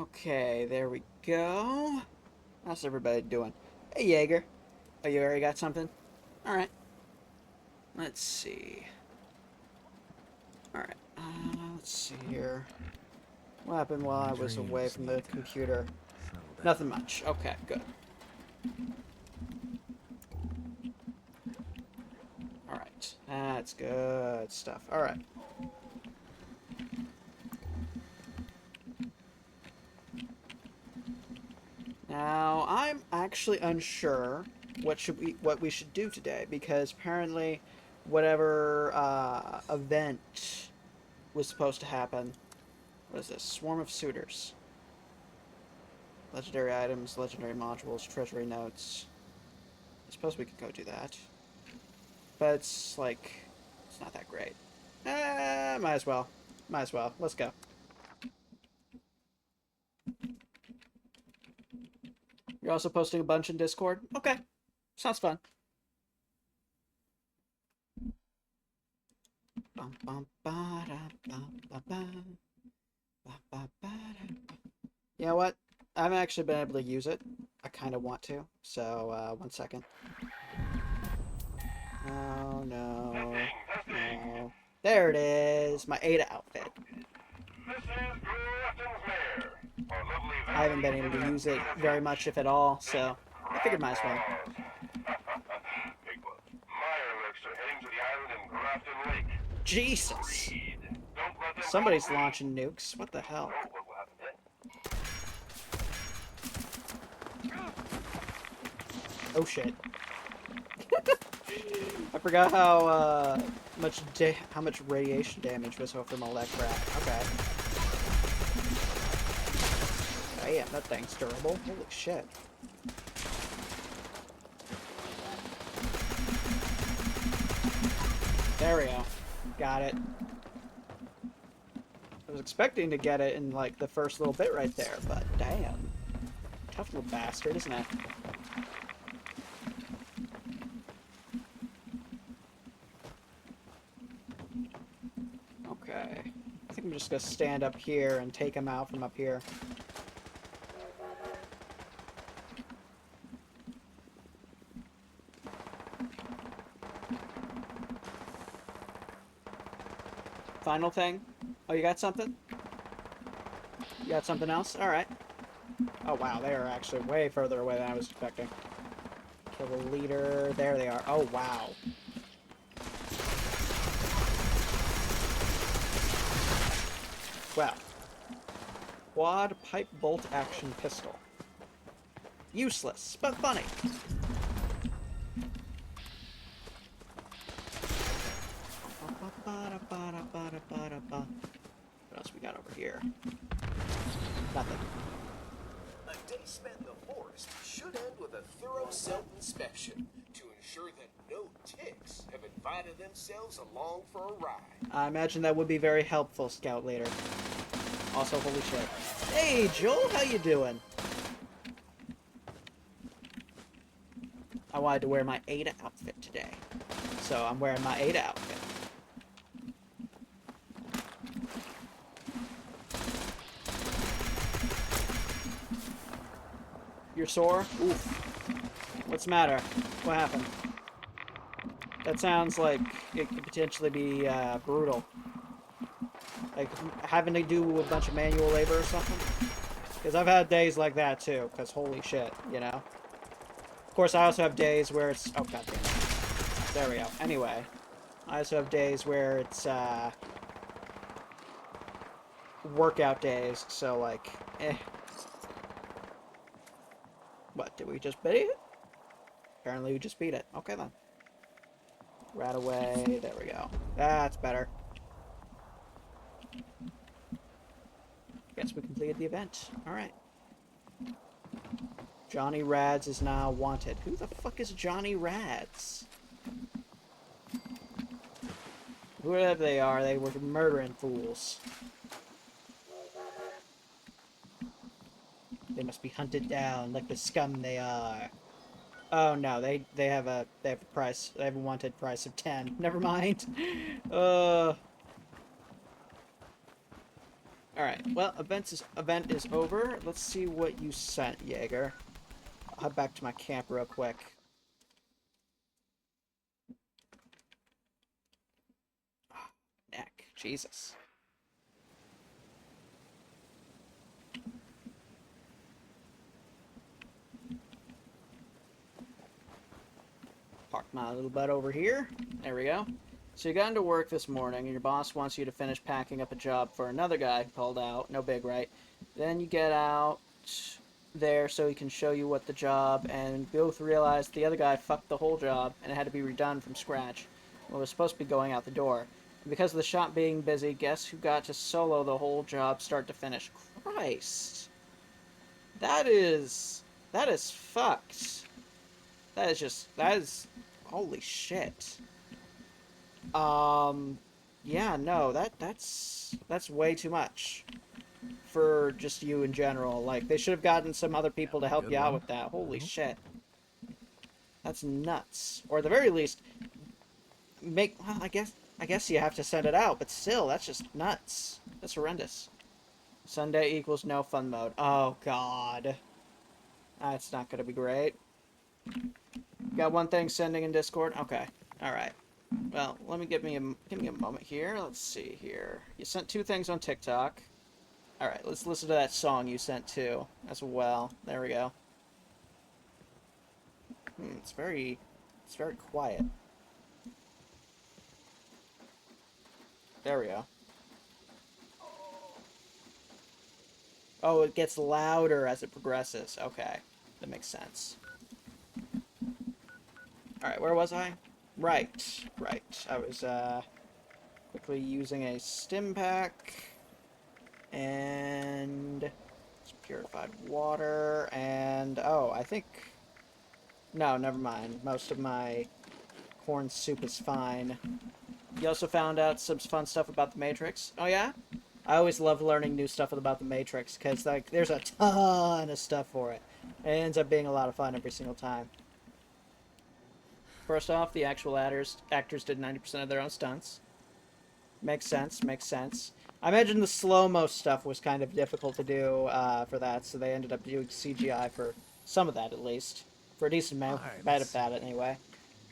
Okay, there we go. How's everybody doing? Hey, Jaeger. Oh, you already got something? Alright. Let's see. Alright. Let's see here. What happened while I was away from the computer? Nothing much. Okay, good. Alright. That's good stuff. Alright. Now, I'm actually unsure what we should do today, because apparently whatever event was supposed to happen. What is this? Swarm of suitors. Legendary items, legendary modules, treasury notes. I suppose we could go do that. But it's like, it's not that great. Might as well. Might as well. Let's go. You're also posting a bunch in Discord? Okay. Sounds fun. You know what? I haven't actually been able to use it. I kind of want to. So, 1 second. Oh, no. No. There it is. My Ada outfit. I haven't been able to use it very much, if at all, so I figured might as well. Jesus! Somebody's launching nukes. What the hell? Oh shit. I forgot how much radiation damage was from all that crap. Okay. Damn, that thing's durable. Holy shit. There we go. Got it. I was expecting to get it in, like, the first little bit right there, but damn. Tough little bastard, isn't it? Okay. I think I'm just gonna stand up here and take him out from up here. Final thing? Oh, you got something? You got something else? Alright. Oh, wow, they are actually way further away than I was expecting. Kill the leader. There they are. Oh, wow. Well. Quad pipe bolt action pistol. Useless, but funny. What else we got over here? Nothing. A day spent in the forest should end with a thorough self-inspection to ensure that no ticks have invited themselves along for a ride. I imagine that would be very helpful, Scout Leader. Also, holy shit. Hey, Joel, how you doing? I wanted to wear my Ada outfit today, so I'm wearing my Ada outfit. You're sore? Oof. What's the matter? What happened? That sounds like it could potentially be brutal. Like having to do a bunch of manual labor or something. Because I've had days like that too, because holy shit, you know? Of course, I also have days where it's... Oh, goddamn. There we go. Anyway, I also have days where it's workout days, so like, eh. What, did we just beat it? Apparently we just beat it. Okay then. Right away. There we go. That's better. Guess we completed the event. Alright. Johnny Rads is now wanted. Who the fuck is Johnny Rads? Whoever they are, they were murdering fools. They must be hunted down like the scum they are. Oh no, they have a price. They have a wanted price of 10. Never mind. All Alright, well, event is over. Let's see what you sent, Jaeger. I'll head back to my camp real quick. Neck. Jesus. Park my little butt over here. There we go. So you got into work this morning, and your boss wants you to finish packing up a job for another guy called out. No big, right? Then you get out there so he can show you what the job, and both realize the other guy fucked the whole job, and it had to be redone from scratch. Well, it was supposed to be going out the door. And because of the shop being busy, guess who got to solo the whole job start to finish? Christ. That is fucked. That is, holy shit. Yeah, no, that's way too much for just you in general. Like, they should have gotten some other people to help you out with that. Holy shit. That's nuts. Or at the very least, well, I guess you have to send it out, but still, that's just nuts. That's horrendous. Sunday equals no fun mode. Oh, God. That's not gonna be great. Got one thing sending in Discord? Okay. Alright. Well, give me a moment here. Let's see here. You sent 2 things on TikTok. Alright, let's listen to that song you sent too as well. There we go. It's very quiet. There we go. Oh, it gets louder as it progresses. Okay. That makes sense. Alright, where was I? Right. I was, quickly using a stim pack. And some purified water. And, oh, I think... No, never mind. Most of my corn soup is fine. You also found out some fun stuff about the Matrix. Oh, yeah? I always love learning new stuff about the Matrix, because, like, there's a ton of stuff for it. It ends up being a lot of fun every single time. First off, the actual actors did 90% of their own stunts. Makes sense. I imagine the slow-mo stuff was kind of difficult to do for that, so they ended up doing CGI for some of that, at least. For a decent amount of that, anyway.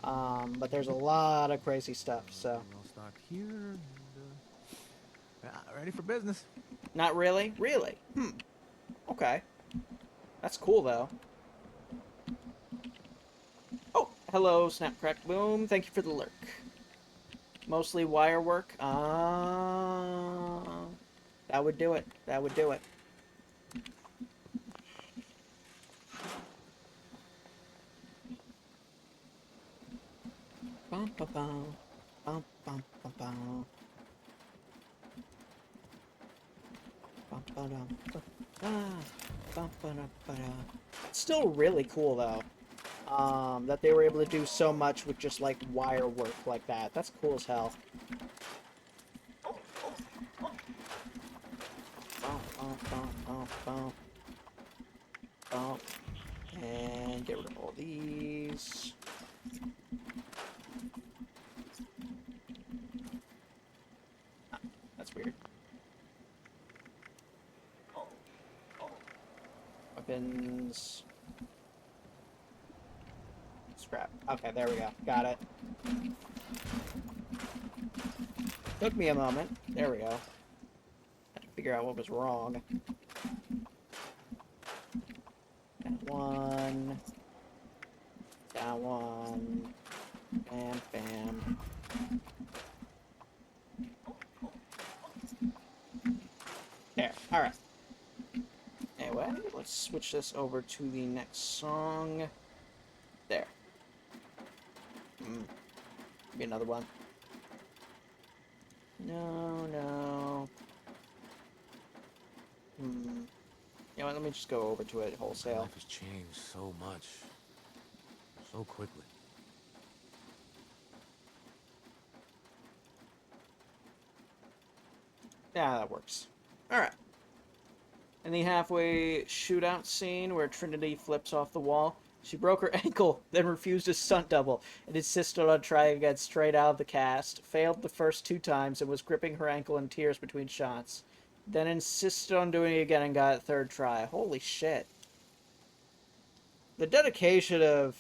But there's a lot of crazy stuff, so... We'll start here, and, ready for business. Not really? Really? Okay. That's cool, though. Oh, hello, Snap Crack Boom. Thank you for the lurk. Mostly wire work. That would do it. That would do it. Bum, bum, bum. Bum, bum, bum, bum. Bum, ba-dum, bum, ba-dum, ba-dum. It's still really cool, though. That they were able to do so much with just, like, wire work like that. That's cool as hell. And get rid of all these. That's weird. Weapons. Scrap. Okay, there we go. Got it. Took me a moment. There we go. Had to figure out what was wrong. Down one. Down one. Bam, bam. There. Alright. Anyway, let's switch this over to the next song. There. Be another one. No. You know what, let me just go over to it wholesale. Life has changed so much. So quickly. Yeah, that works. Alright. In the halfway shootout scene where Trinity flips off the wall, she broke her ankle, then refused a stunt double, and insisted on trying again straight out of the cast, failed the first 2 times, and was gripping her ankle in tears between shots. Then insisted on doing it again and got it third try. Holy shit. The dedication of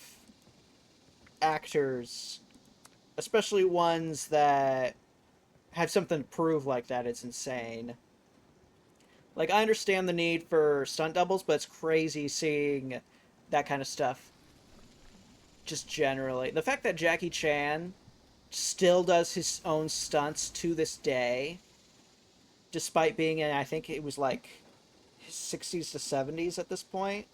actors, especially ones that have something to prove like that, it's insane. Like, I understand the need for stunt doubles, but it's crazy seeing that kind of stuff. Just generally. The fact that Jackie Chan still does his own stunts to this day, despite being in, I think it was like his 60s to 70s at this point.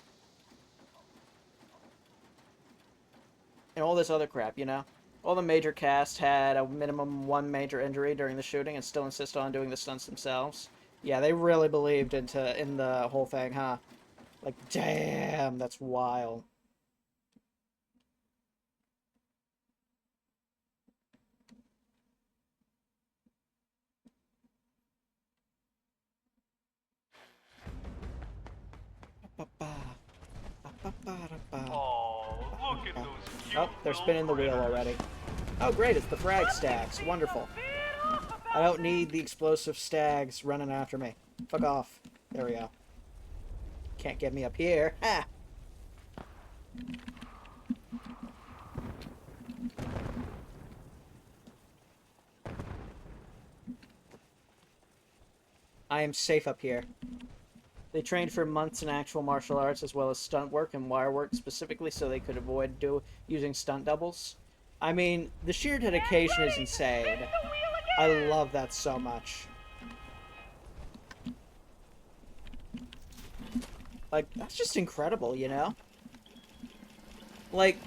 And all this other crap, you know? All the major cast had a minimum one major injury during the shooting and still insist on doing the stunts themselves. Yeah, they really believed in the whole thing, huh? Like, damn, that's wild. Oh, look at those cute Oh, they're spinning the wheel already. Oh, great, it's the frag stags. Wonderful. I don't need the explosive stags running after me. Fuck off. There we go. Can't get me up here. Ha! I am safe up here. They trained for months in actual martial arts as well as stunt work and wire work specifically so they could avoid using stunt doubles. I mean, the sheer dedication is insane. I love that so much. Like, that's just incredible, you know? Like,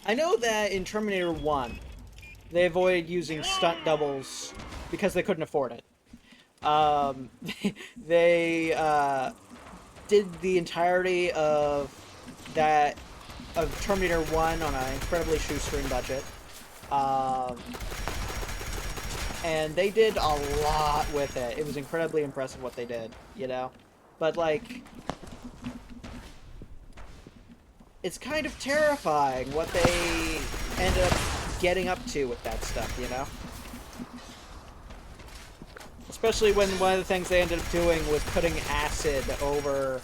I know that in Terminator 1, they avoided using stunt doubles because they couldn't afford it. They did the entirety of Terminator 1 on an incredibly shoestring budget. And they did a lot with it. It was incredibly impressive what they did, you know? But, like, it's kind of terrifying what they ended up getting up to with that stuff, you know? Especially when one of the things they ended up doing was putting acid over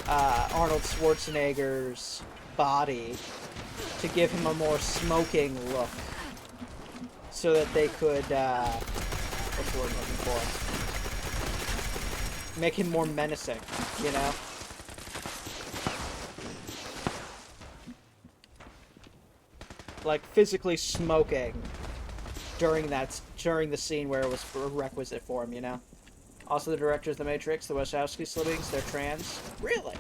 Arnold Schwarzenegger's body to give him a more smoking look. So that they could, what's the word I'm looking for? Make him more menacing, you know? Like, physically smoking during the scene where it was requisite for him, you know? Also, the directors of The Matrix, the Wachowski siblings, they're trans. Really?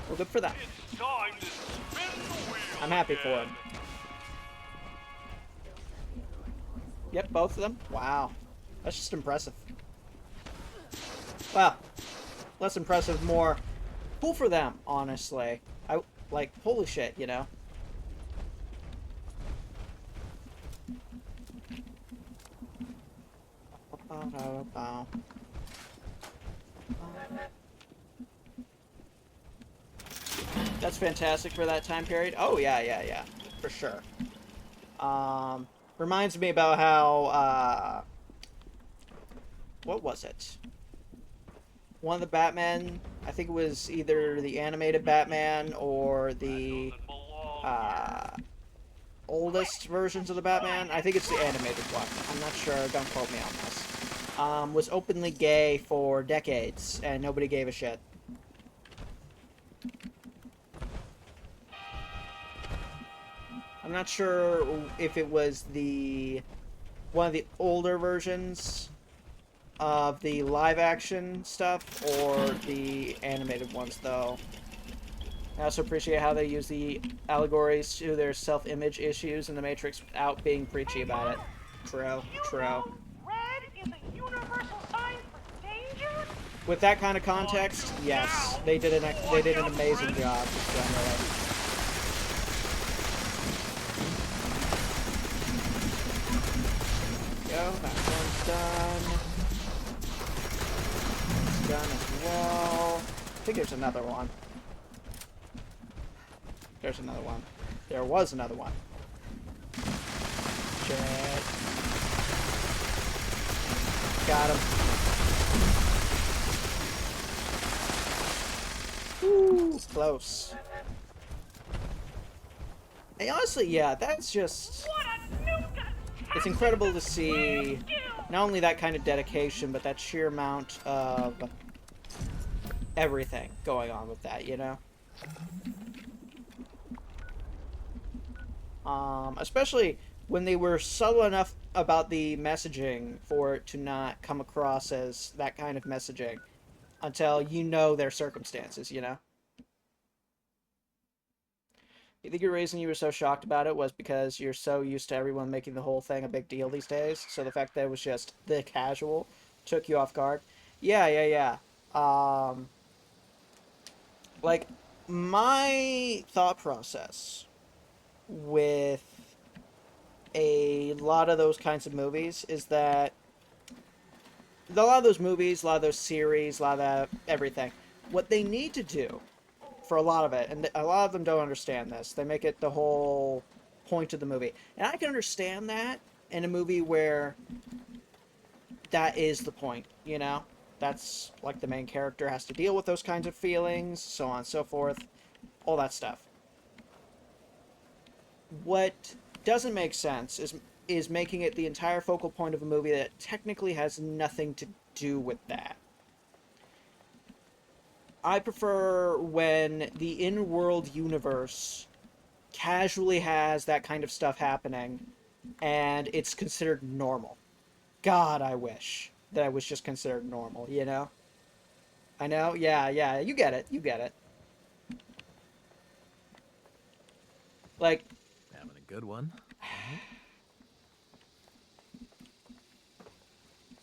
Well, good for them. It's time to spin the wheel. I'm happy for him. Yep, both of them? Wow. That's just impressive. Well, less impressive, more cool for them, honestly. Like, holy shit, you know? That's fantastic for that time period. Oh, yeah. For sure. Reminds me about how, what was it? One of the Batman, I think it was either the animated Batman or the, oldest versions of the Batman. I think it's the animated one. I'm not sure. Don't quote me on this. Was openly gay for decades, and nobody gave a shit. I'm not sure if it was one of the older versions of the live-action stuff or the animated ones, though. I also appreciate how they use the allegories to their self-image issues in The Matrix without being preachy about it. True. Red is a universal sign for danger? With that kind of context, yes, they did an amazing job, generally. Go, that one's done. It's done as well. I think there's another one. There's another one. There was another one. Shit. Got him. Ooh, close. And honestly, yeah, that's just... What a new It's incredible to see not only that kind of dedication, but that sheer amount of everything going on with that, you know? Especially when they were subtle enough about the messaging for it to not come across as that kind of messaging until you know their circumstances, you know? You think the reason you were so shocked about it was because you're so used to everyone making the whole thing a big deal these days? So the fact that it was just the casual took you off guard? Yeah. Like, my thought process with a lot of those kinds of movies is that a lot of those movies, a lot of those series, a lot of that, everything, what they need to do for a lot of it, and a lot of them don't understand this, they make it the whole point of the movie. And I can understand that in a movie where that is the point, you know? That's like the main character has to deal with those kinds of feelings, so on and so forth, all that stuff. What doesn't make sense is making it the entire focal point of a movie that technically has nothing to do with that. I prefer when the in-world universe casually has that kind of stuff happening and it's considered normal. God, I wish that it was just considered normal, you know? I know? Yeah, you get it. Like, Having a good one.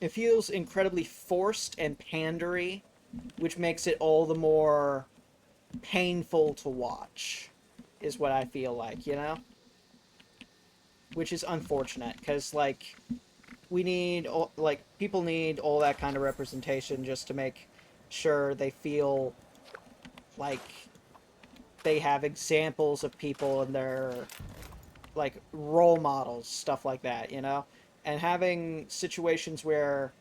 it feels incredibly forced and pandery, which makes it all the more painful to watch, is what I feel like, you know? Which is unfortunate, because, like, people need all that kind of representation just to make sure they feel like they have examples of people in their, like, role models, stuff like that, you know? And having situations where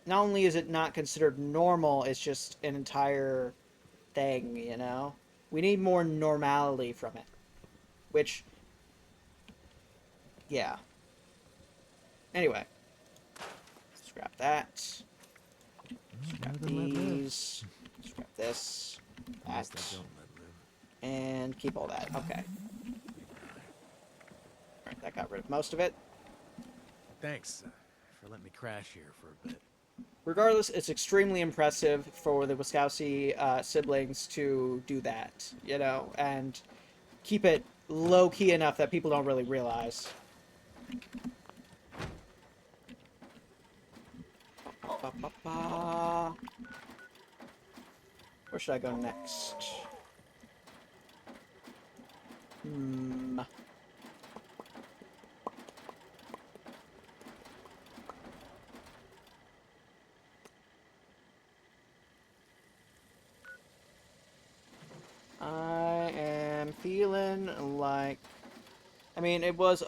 not only is it not considered normal, it's just an entire thing, you know? We need more normality from it. Which, yeah. Anyway. Scrap that. Scrap these. Scrap this. That. And keep all that. Okay. Alright, that got rid of most of it. Thanks for letting me crash here for a bit. Regardless, it's extremely impressive for the Wiskowski siblings to do that, you know, and keep it low-key enough that people don't really realize. Where should I go next? I am feeling like... I mean, it also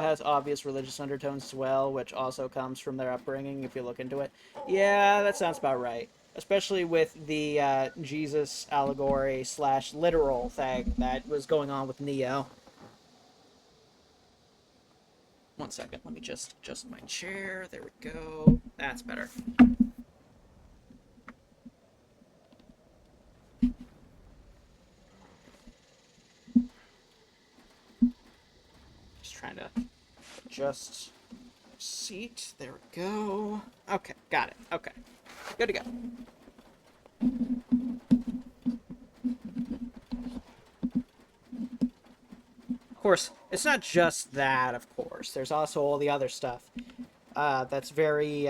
has obvious religious undertones as well, which also comes from their upbringing, if you look into it. Yeah, that sounds about right. Especially with the Jesus allegory / literal thing that was going on with Neo. One second, let me just adjust my chair. There we go. That's better. Just trying to adjust seat. There we go. Okay, got it. Okay. Good to go. Of course, it's not just that, of course. There's also all the other stuff that's very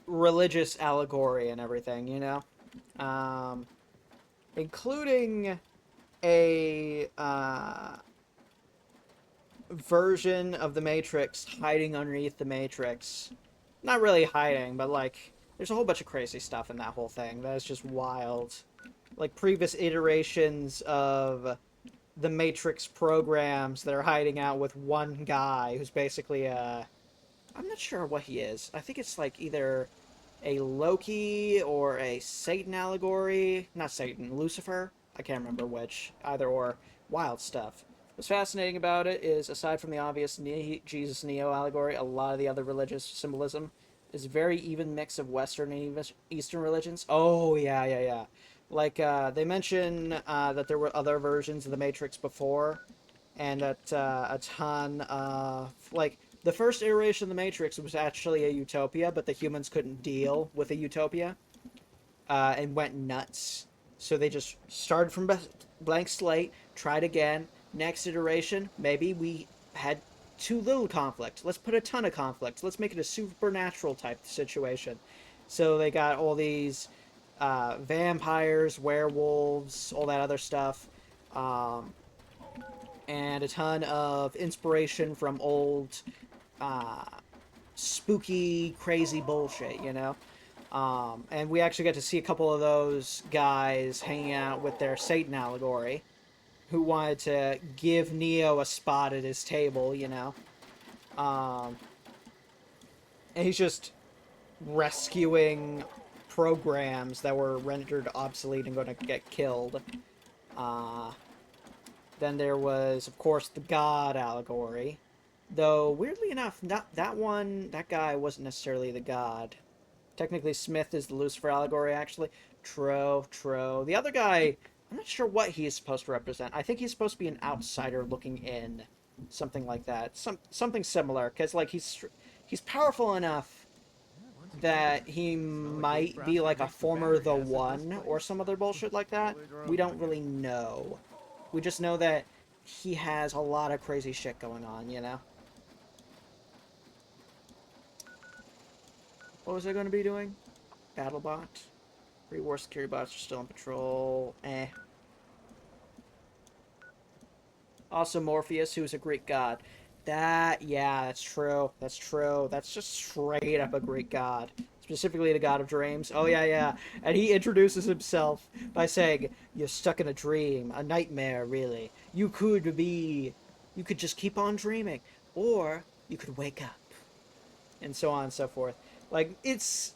religious allegory and everything, you know? Including a version of the Matrix hiding underneath the Matrix. Not really hiding, but, like, there's a whole bunch of crazy stuff in that whole thing. That is just wild. Like, previous iterations of the Matrix programs that are hiding out with one guy who's basically a... I'm not sure what he is. I think it's like either a Loki or a Satan allegory. Not Satan, Lucifer. I can't remember which. Either or. Wild stuff. What's fascinating about it is, aside from the obvious Jesus Neo allegory, a lot of the other religious symbolism is a very even mix of Western and Eastern religions. Oh, yeah. Like, they mention that there were other versions of the Matrix before, and that a ton of, like, the first iteration of the Matrix was actually a utopia, but the humans couldn't deal with a utopia, and went nuts. So they just started from blank slate, tried again. Next iteration, maybe we had too little conflict. Let's put a ton of conflict. Let's make it a supernatural type situation. So they got all these vampires, werewolves, all that other stuff. And a ton of inspiration from old uh, spooky, crazy bullshit, you know? And we actually get to see a couple of those guys hanging out with their Satan allegory, who wanted to give Neo a spot at his table, you know? And he's just rescuing programs that were rendered obsolete and going to get killed. Then there was, of course, the God allegory. Though, weirdly enough, that guy wasn't necessarily the God. Technically, Smith is the Lucifer allegory, actually. True. The other guy, I'm not sure what he is supposed to represent. I think he's supposed to be an outsider looking in. Something like that. Something similar, because, like, he's powerful enough that he might be, like, a former The One or some other bullshit like that. We don't really know. We just know that he has a lot of crazy shit going on, you know? What was I going to be doing? BattleBot? Pre-war security bots are still on patrol. Also Morpheus, who's a Greek god. That's true. That's just straight up a Greek god. Specifically the god of dreams. Oh, yeah. And he introduces himself by saying, "You're stuck in a dream. A nightmare, really. You could just keep on dreaming. Or you could wake up." And so on and so forth. Like, it's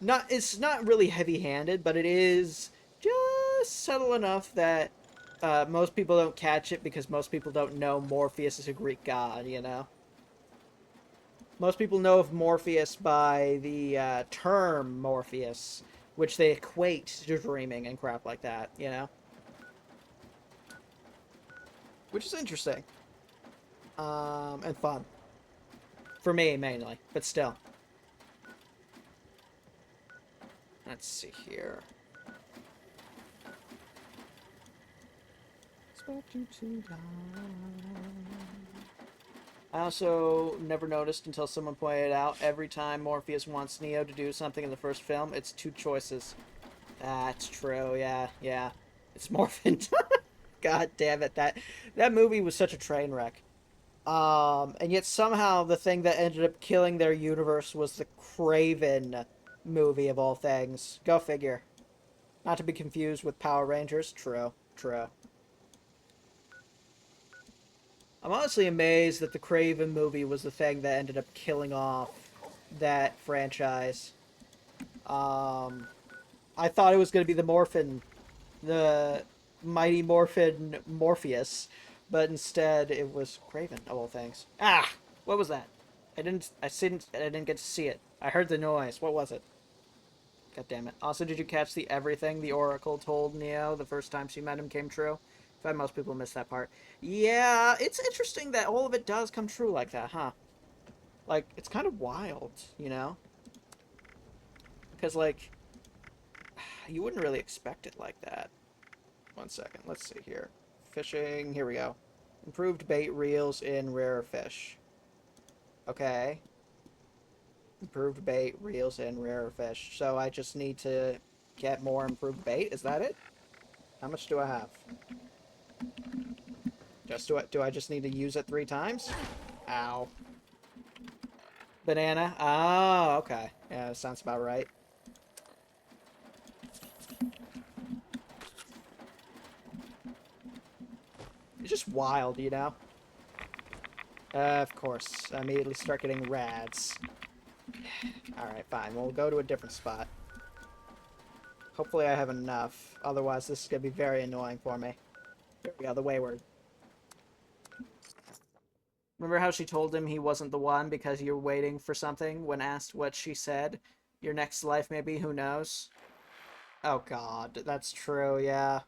not really heavy-handed, but it is just subtle enough that most people don't catch it because most people don't know Morpheus is a Greek god, you know? Most people know of Morpheus by the term Morpheus, which they equate to dreaming and crap like that, you know? Which is interesting. And fun. For me, mainly, but still. Let's see here. Expect you to die. I also never noticed until someone pointed out, every time Morpheus wants Neo to do something in the first film, it's two choices. That's true, yeah. It's Morphin. God damn it, that movie was such a train wreck. And yet somehow the thing that ended up killing their universe was the Craven movie of all things. Go figure. Not to be confused with Power Rangers. True. I'm honestly amazed that the Craven movie was the thing that ended up killing off that franchise. I thought it was going to be the Mighty Morphin Morpheus, but instead it was Craven of all things. Ah, what was that? I didn't get to see it. I heard the noise. What was it? God damn it. Also, did you catch the everything the Oracle told Neo the first time she met him came true? I bet most people missed that part. Yeah, it's interesting that all of it does come true like that, huh? Like, it's kind of wild, you know? Because, like, you wouldn't really expect it like that. 1 second, let's see here. Fishing, here we go. Improved bait reels in rarer fish. Okay. Improved bait reels in rarer fish. So I just need to get more improved bait, is that it? How much do I have? Do I just need to use it 3 times? Ow. Banana? Oh, okay. Yeah, that sounds about right. It's just wild, you know? Of course. I immediately start getting rads. Alright, fine. We'll go to a different spot. Hopefully I have enough. Otherwise, this is going to be very annoying for me. There we go, the Wayward. Remember how she told him he wasn't the one because you were waiting for something when asked what she said? Your next life, maybe? Who knows? Oh, God. That's true, yeah.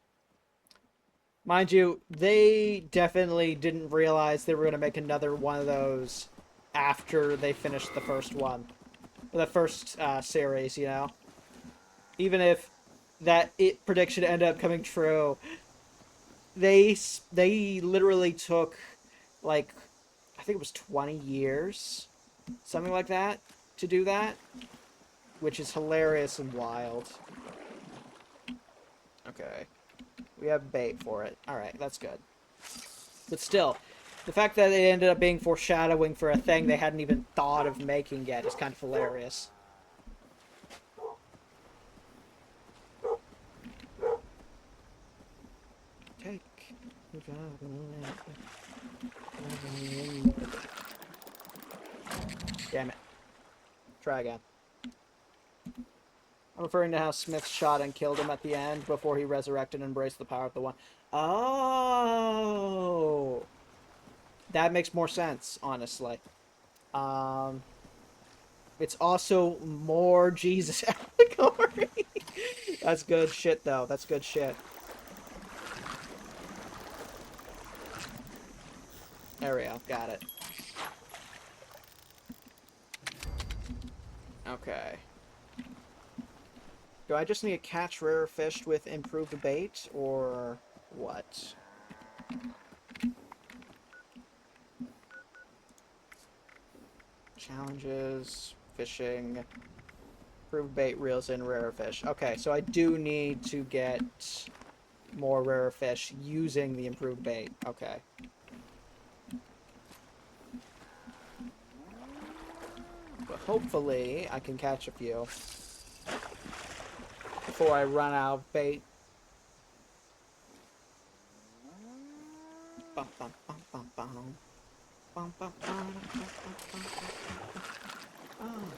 Mind you, they definitely didn't realize they were going to make another one of those after they finished the first one. The first series, you know? Even if that prediction ended up coming true, they literally took, like, I think it was 20 years, something like that, to do that, which is hilarious and wild. Okay. We have bait for it. Alright, that's good. But still, the fact that it ended up being foreshadowing for a thing they hadn't even thought of making yet is kind of hilarious. Take. Damn it. Try again. I'm referring to how Smith shot and killed him at the end before he resurrected and embraced the power of the One. Oh! That makes more sense, honestly. It's also more Jesus allegory. That's good shit, though. That's good shit. There we go. Got it. Okay. Do I just need to catch rare fish with improved bait, or what? Challenges, fishing, improved bait reels in rare fish. Okay, so I do need to get more rare fish using the improved bait. Okay. But hopefully I can catch a few before I run out of bait. Bum, bum, bum, bum, bum. Bum, bum, bum, bum, bum, bum, bum.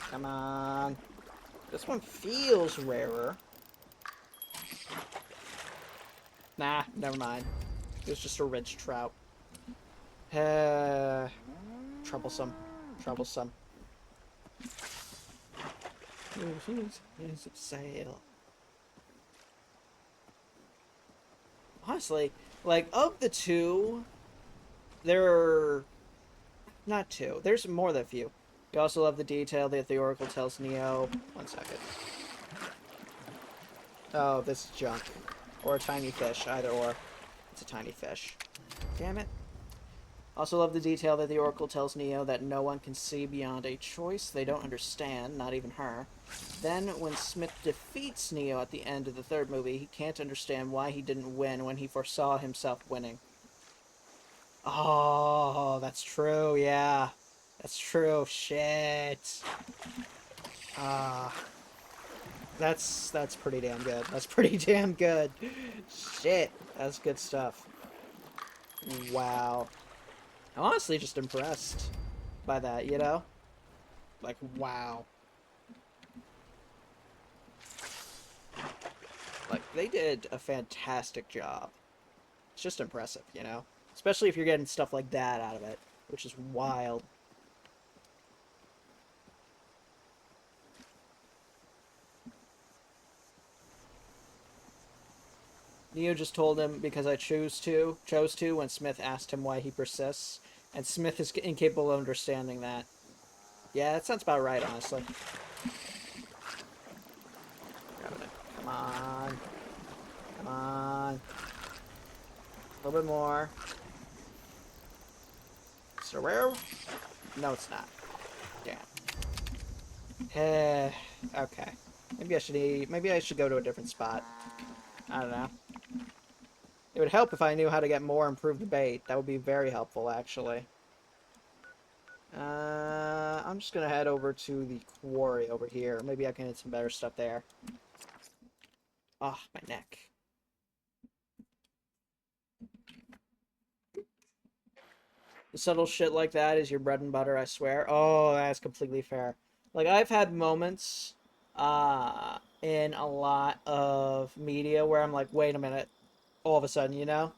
Come on. This one feels rarer. Nah, never mind. It was just a rich trout. Troublesome. Troublesome. Sail. Honestly, like, of the two, there are... Not two. There's more than a few. You also love the detail that the Oracle tells Neo... One second. Oh, this is junk. Or a tiny fish, either or. It's a tiny fish. Damn it. Also love the detail that the Oracle tells Neo that no one can see beyond a choice they don't understand, not even her. Then, when Smith defeats Neo at the end of the third movie, he can't understand why he didn't win when he foresaw himself winning. Oh, that's true, yeah. That's true, shit. That's pretty damn good. That's pretty damn good. Shit, that's good stuff. Wow. I'm honestly just impressed by that, you know? Like, wow. Like, they did a fantastic job. It's just impressive, you know? Especially if you're getting stuff like that out of it, which is wild. Neo just told him because I chose to when Smith asked him why he persists, and Smith is incapable of understanding that. Yeah, that sounds about right, honestly. Grabbing it. Come on. Come on. A little bit more. Is it rare? No, it's not. Damn. Okay. Maybe I should go to a different spot. I don't know. It would help if I knew how to get more improved bait. That would be very helpful, actually. I'm just gonna head over to the quarry over here. Maybe I can hit some better stuff there. Oh, my neck. subtle shit like that is your bread and butter, I swear. Oh, that's completely fair. Like, I've had moments in a lot of media where I'm like, wait a minute, all of a sudden, you know?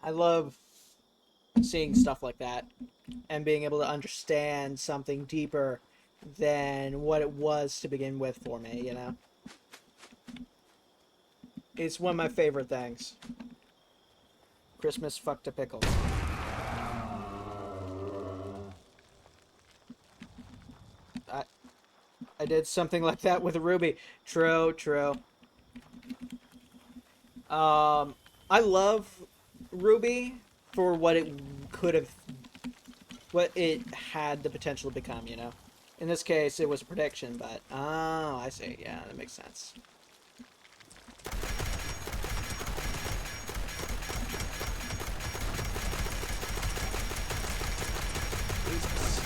I love seeing stuff like that and being able to understand something deeper than what it was to begin with for me, you know? It's one of my favorite things. Christmas fucked a pickle. I did something like that with a ruby. True, true. I love Ruby for what it could have, what it had the potential to become, you know? In this case, it was a prediction, but, oh, I see. Yeah, that makes sense. Jesus.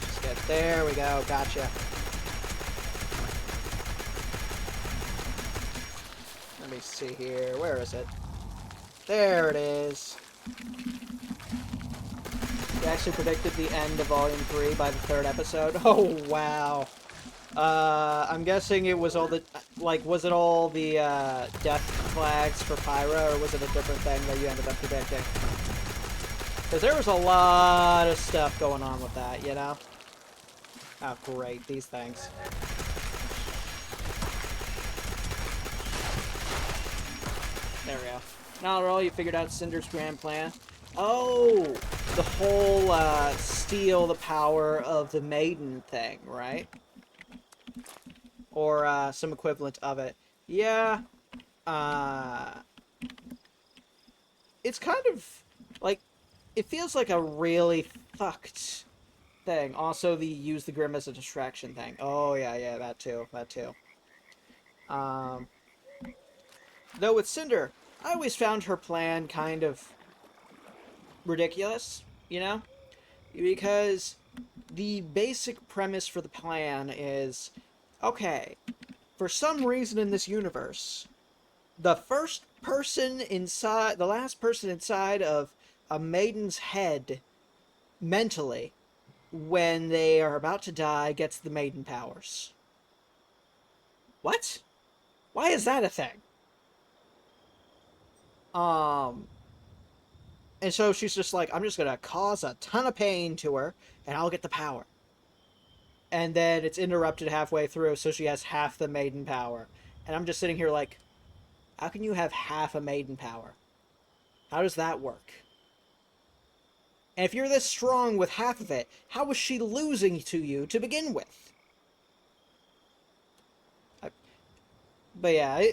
Just get, there we go, gotcha. Let me see here, where is it? There it is. He actually predicted the end of Volume 3 by the 3rd episode. Oh, wow. I'm guessing it was all the, like, was it all the, death flags for Pyra, or was it a different thing that you ended up predicting? Because there was a lot of stuff going on with that, you know? Oh, great, these things. There we go. Not at all, you figured out Cinder's grand plan. Oh, the whole, steal the power of the maiden thing, right? Or, some equivalent of it. Yeah, it's kind of, like, it feels like a really fucked thing. Also, the use the Grim as a distraction thing. Oh, yeah, yeah, that too, that too. Though with Cinder, I always found her plan kind of ridiculous, you know? Because the basic premise for the plan is, okay, for some reason in this universe, the last person inside of a maiden's head, mentally, when they are about to die, gets the maiden powers. What? Why is that a thing? And so she's just like, I'm just gonna cause a ton of pain to her, and I'll get the power. And then it's interrupted halfway through, so she has half the maiden power. And I'm just sitting here like, how can you have half a maiden power? How does that work? And if you're this strong with half of it, how was she losing to you to begin with? But yeah,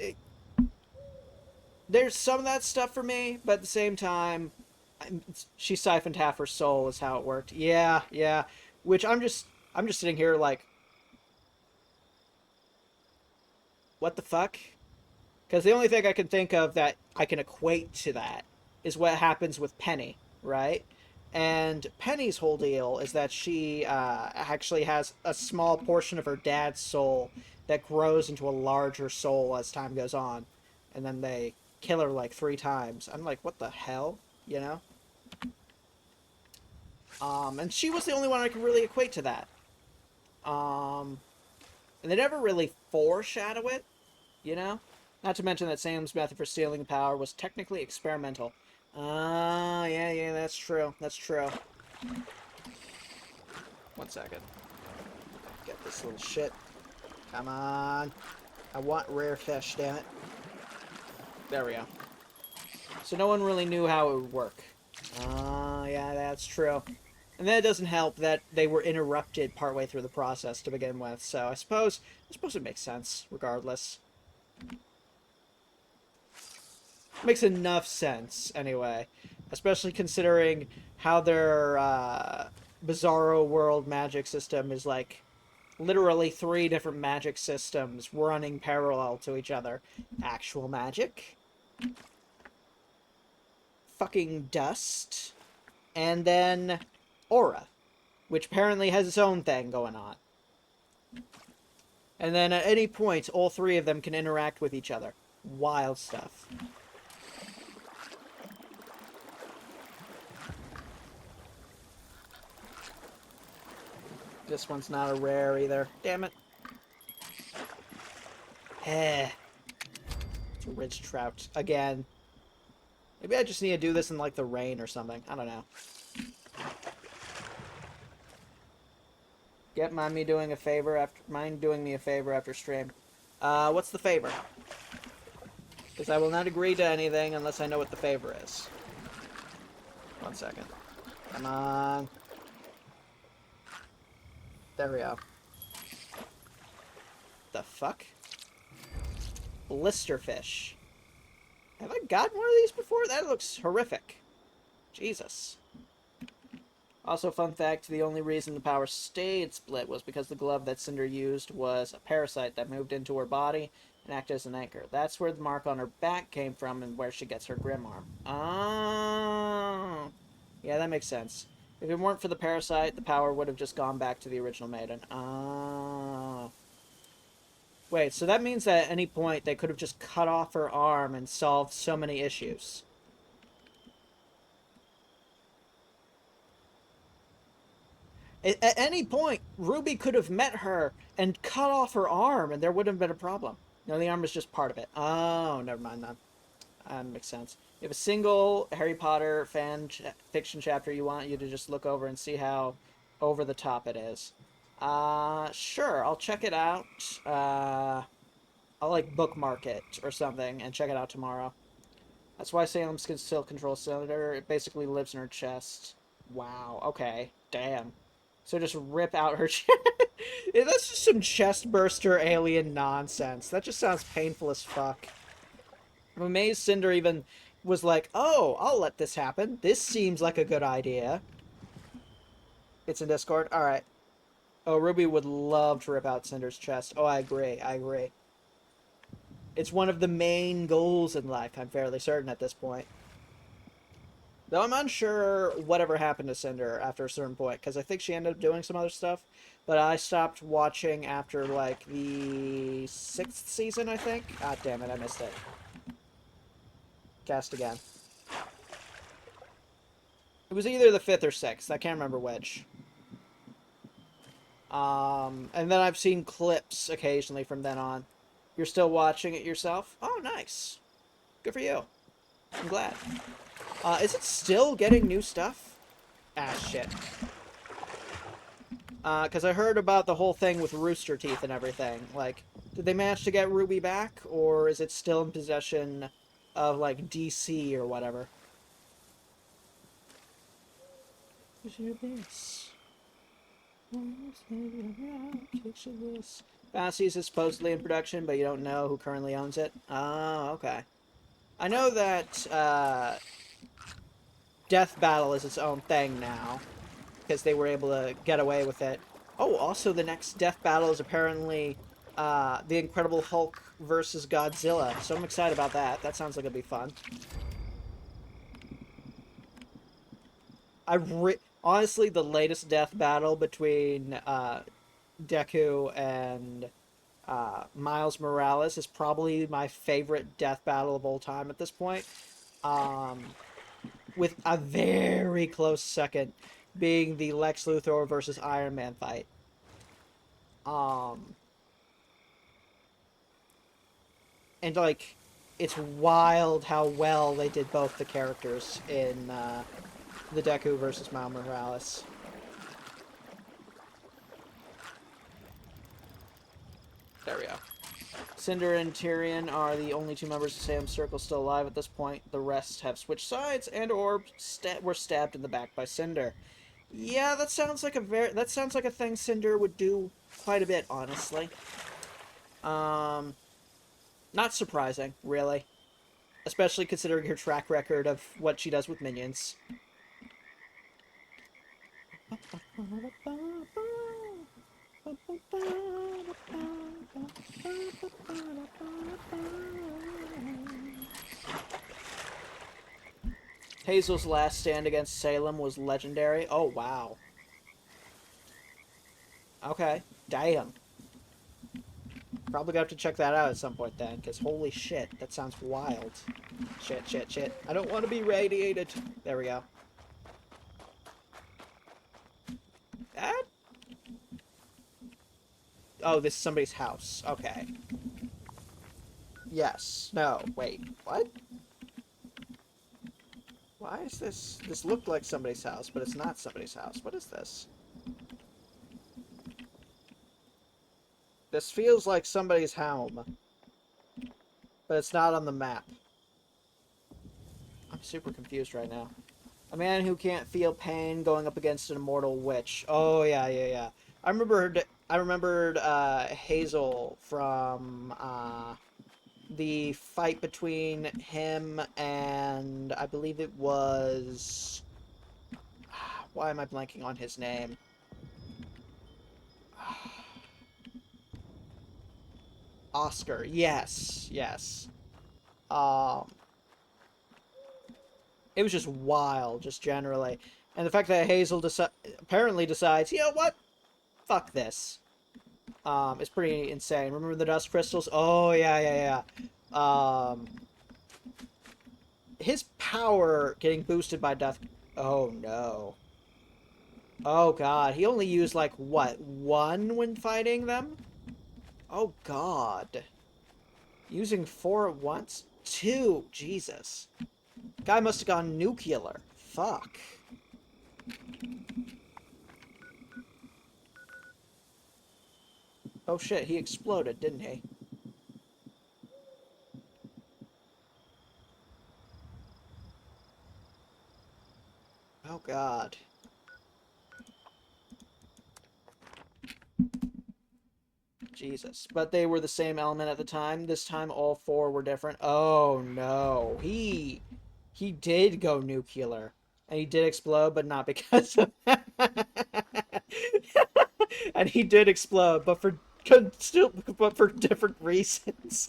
there's some of that stuff for me, but at the same time, she siphoned half her soul is how it worked. Yeah, yeah. Which I'm just sitting here like, what the fuck? Because the only thing I can think of that I can equate to that is what happens with Penny, right? And Penny's whole deal is that she actually has a small portion of her dad's soul that grows into a larger soul as time goes on. And then they kill her like 3 times. I'm like, what the hell? You know? And she was the only one I could really equate to that. And they never really foreshadow it, you know? Not to mention that Sam's method for stealing power was technically experimental. Yeah, yeah, that's true. That's true. 1 second. Get this little shit. Come on. I want rare fish, damn it. There we go. So no one really knew how it would work. Yeah, that's true. And then it doesn't help that they were interrupted partway through the process to begin with, so I suppose it makes sense, regardless. Makes enough sense, anyway. Especially considering how their Bizarro World magic system is like literally 3 different magic systems running parallel to each other. Actual magic, fucking dust, and then aura, which apparently has its own thing going on. And then at any point, all three of them can interact with each other. Wild stuff. This one's not a rare either. Damn it. Eh. It's a ridge trout. Again. Maybe I just need to do this in, like, the rain or something. I don't know. Mind doing me a favor after stream. What's the favor? Because I will not agree to anything unless I know what the favor is. 1 second. Come on. There we go. The fuck? Blisterfish. Have I gotten one of these before? That looks horrific. Jesus. Also, fun fact, the only reason the power stayed split was because the glove that Cinder used was a parasite that moved into her body and acted as an anchor. That's where the mark on her back came from and where she gets her grim arm. Oh. Yeah, that makes sense. If it weren't for the parasite, the power would have just gone back to the original maiden. Oh. Wait, so that means that at any point they could have just cut off her arm and solved so many issues. At any point, Ruby could have met her and cut off her arm, and there wouldn't have been a problem. No, the arm is just part of it. Oh, never mind then. That makes sense. You have a single Harry Potter fiction chapter you want you to just look over and see how over the top it is. Sure, I'll check it out. I'll, like, bookmark it or something and check it out tomorrow. That's why Salem can still control Cinder. It basically lives in her chest. Wow, okay. Damn. So just rip out her chest. That's just some chest burster alien nonsense. That just sounds painful as fuck. I'm amazed Cinder even was like, oh, I'll let this happen. This seems like a good idea. It's in Discord? Alright. Oh, Ruby would love to rip out Cinder's chest. Oh, I agree. I agree. It's one of the main goals in life, I'm fairly certain at this point. Though I'm unsure whatever happened to Cinder after a certain point, because I think she ended up doing some other stuff, but I stopped watching after, like, the 6th season, I think? Ah, damn it, I missed it. Cast again. It was either the 5th or 6th, I can't remember which. And then I've seen clips occasionally from then on. You're still watching it yourself? Oh, nice. Good for you. I'm glad. Is it still getting new stuff? Ah, shit. Because I heard about the whole thing with Rooster Teeth and everything. Like, did they manage to get Ruby back? Or is it still in possession of, like, DC or whatever? Bassies is supposedly in production, but you don't know who currently owns it. Oh, okay. I know that, Death Battle is its own thing now, because they were able to get away with it. Oh, also the next Death Battle is apparently The Incredible Hulk versus Godzilla, so I'm excited about that. That sounds like it'd be fun. Honestly, the latest Death Battle between Deku and Miles Morales is probably my favorite Death Battle of all time at this point. With a very close second being the Lex Luthor versus Iron Man fight. And, like, it's wild how well they did both the characters in the Deku versus Miles Morales. There we go. Cinder and Tyrion are the only 2 members of Salem's Circle still alive at this point. The rest have switched sides and or were stabbed in the back by Cinder. Yeah, that sounds like a thing Cinder would do quite a bit, honestly. Not surprising, really. Especially considering her track record of what she does with minions. Hazel's last stand against Salem was legendary. Oh, wow. Okay. Damn. Probably gonna have to check that out at some point then, because holy shit, that sounds wild. Shit. I don't want to be radiated. There we go. That? Oh, this is somebody's house. Okay. Yes. No. Wait. What? Why is this? This looked like somebody's house, but it's not somebody's house. What is this? This feels like somebody's home, but it's not on the map. I'm super confused right now. A man who can't feel pain going up against an immortal witch. Oh yeah. I remembered Hazel from the fight between him and I believe it was. Why am I blanking on his name? Oscar. Yes. It was just wild, just generally. And the fact that Hazel apparently decides, you know what? Fuck this. It's pretty insane. Remember the dust crystals? Oh, yeah. His power getting boosted by death. Oh, no. Oh, God. He only used, like, what? 1 when fighting them? Oh, God. Using 4 at once? 2. Jesus. Guy must have gone nuclear. Fuck. Oh shit, he exploded, didn't he? Oh god. Jesus. But they were the same element at the time. This time all 4 were different. Oh no. He did go nuclear. And he did explode, but not because of and he did explode, but for different reasons.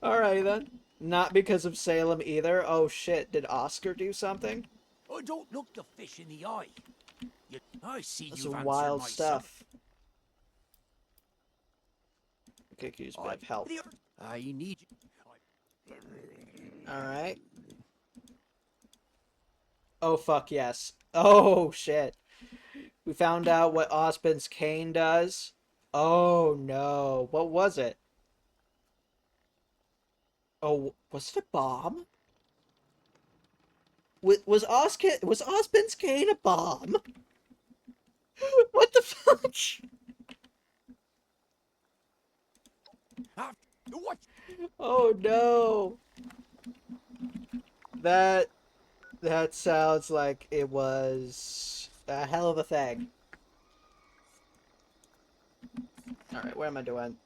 Alright then. Not because of Salem either. Oh shit, did Oscar do something? I don't look the fish in the eye. I see That's you've some answered wild my stuff. Okay, could use a bit of help. I need you. Alright. Oh fuck yes. Oh shit. We found out what Ospen's cane does. Oh no. What was it? Oh, was it a bomb? Was Ospen's cane a bomb? What the fuck? What? Oh no. That sounds like it was a hell of a thing. Alright, what am I doing?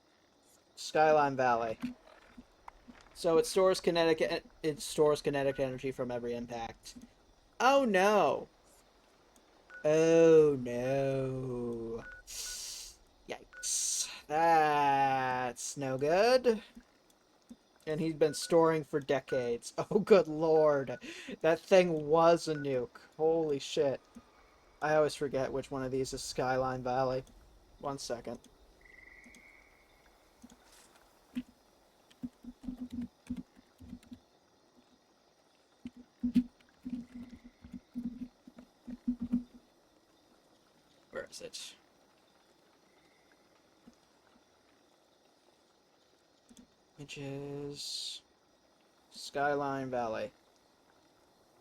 Skyline Valley. So it stores kinetic energy from every impact. Oh no. Oh no. Yikes. That's no good. And he's been storing for decades. Oh good lord. That thing was a nuke. Holy shit. I always forget which one of these is Skyline Valley. 1 second. Where is it? Which is Skyline Valley.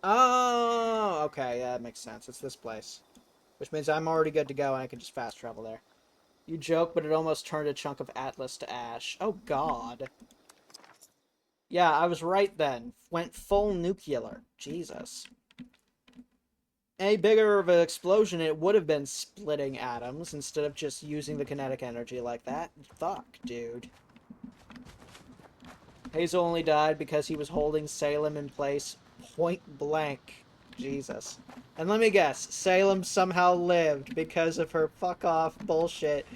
Oh, okay, yeah, that makes sense. It's this place. Which means I'm already good to go and I can just fast travel there. You joke, but it almost turned a chunk of Atlas to ash. Oh god. Yeah, I was right then. Went full nuclear. Jesus. Any bigger of an explosion, it would have been splitting atoms instead of just using the kinetic energy like that. Fuck, dude. Hazel only died because he was holding Salem in place point blank. Jesus. And let me guess, Salem somehow lived because of her fuck off bullshit.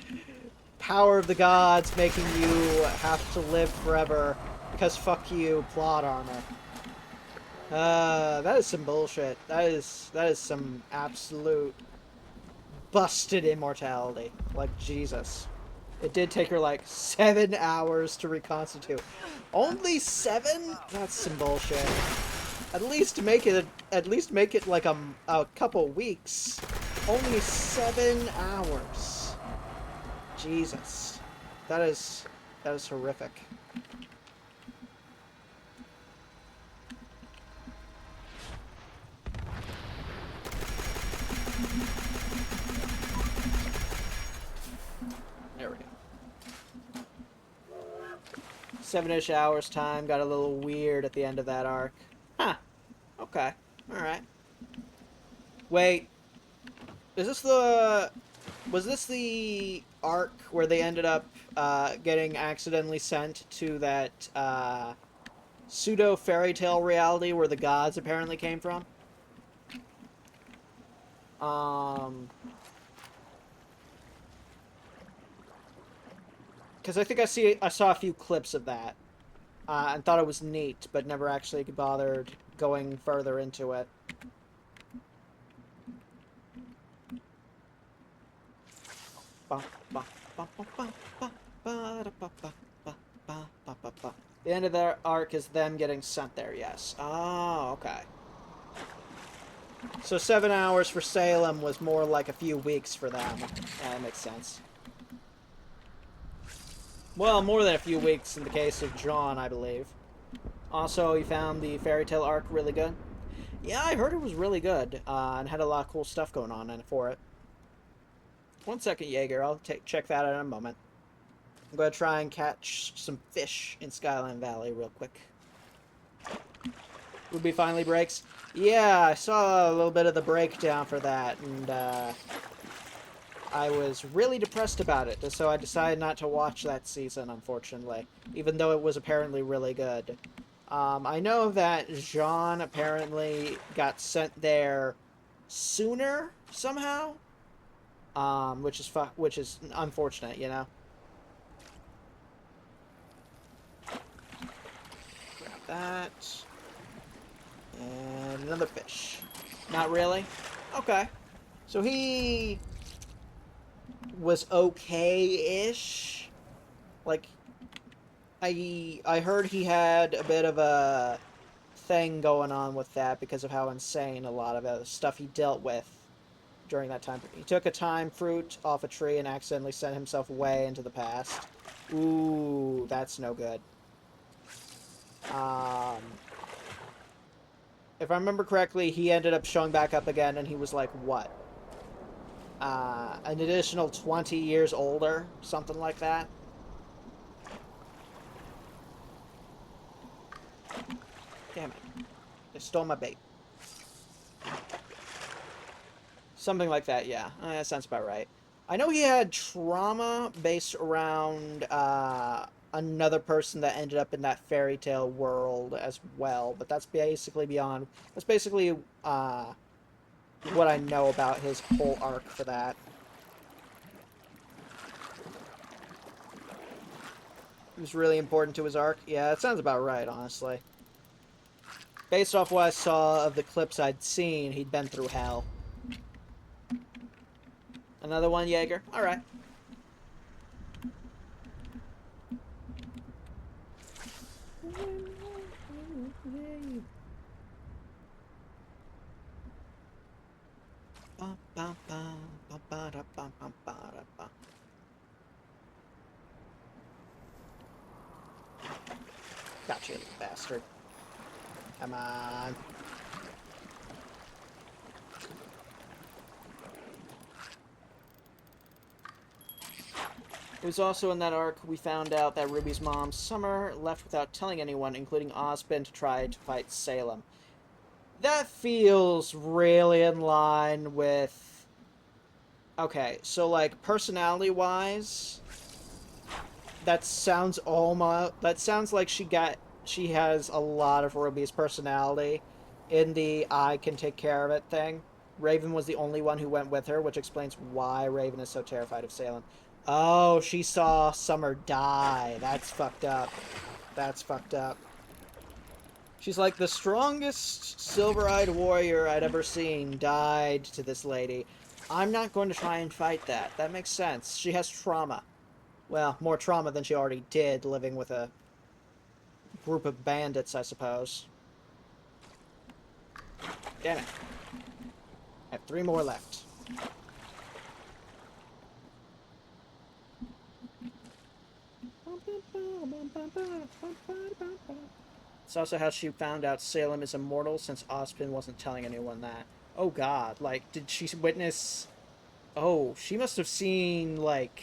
Power of the gods making you have to live forever because fuck you, plot armor. That is some bullshit. That is some absolute busted immortality. Like, Jesus. It did take her, like, 7 hours to reconstitute. Only 7? That's some bullshit. At least make it like a couple weeks. Only 7 hours. Jesus. That is horrific. There we go. 7-ish hours time. Got a little weird at the end of that arc. Huh. Okay. Alright. Wait. Was this the arc where they ended up getting accidentally sent to that pseudo fairy tale reality where the gods apparently came from? Because I think I saw a few clips of that and thought it was neat, but never actually bothered going further into it. The end of their arc is them getting sent there, yes. Oh, okay. So 7 hours for Salem was more like a few weeks for them. Yeah, that makes sense. Well, more than a few weeks in the case of John, I believe. Also, you found the fairy tale arc really good? Yeah, I heard it was really good, and had a lot of cool stuff going on for it. 1 second, Jaeger. I'll check that out in a moment. I'm going to try and catch some fish in Skyline Valley real quick. Ruby finally breaks. Yeah, I saw a little bit of the breakdown for that, and I was really depressed about it, so I decided not to watch that season, unfortunately, even though it was apparently really good. I know that Jean apparently got sent there sooner, somehow, which is unfortunate, you know? Grab that. And another fish. Not really? Okay. So he was okay-ish. Like, I heard he had a bit of a thing going on with that because of how insane a lot of the stuff he dealt with during that time. He took a time fruit off a tree and accidentally sent himself way into the past. Ooh, that's no good. If I remember correctly, he ended up showing back up again, and he was like, what? An additional 20 years older? Something like that? Damn it. They stole my bait. Something like that, yeah. That sounds about right. I know he had trauma based around another person that ended up in that fairy tale world as well, but that's basically beyond... That's basically what I know about his whole arc for that. It was really important to his arc? Yeah, that sounds about right, honestly. Based off what I saw of the clips I'd seen, he'd been through hell. Another one, Jaeger? Alright. Got you, you bastard. Come on. It was also in that arc we found out that Ruby's mom, Summer, left without telling anyone, including Ozpin, to try to fight Salem. That feels really in line with... Okay, so, like, personality-wise, that sounds almost... That sounds like she has a lot of Ruby's personality in the I can take care of it thing. Raven was the only one who went with her, which explains why Raven is so terrified of Salem. Oh, she saw Summer die. That's fucked up. That's fucked up. She's like, the strongest silver-eyed warrior I'd ever seen died to this lady. I'm not going to try and fight that. That makes sense. She has trauma. Well, more trauma than she already did, living with a group of bandits, I suppose. Damn it. I have 3 more left. It's also how she found out Salem is immortal, since Ozpin wasn't telling anyone that. Oh god, like, did she witness... Oh, she must have seen, like,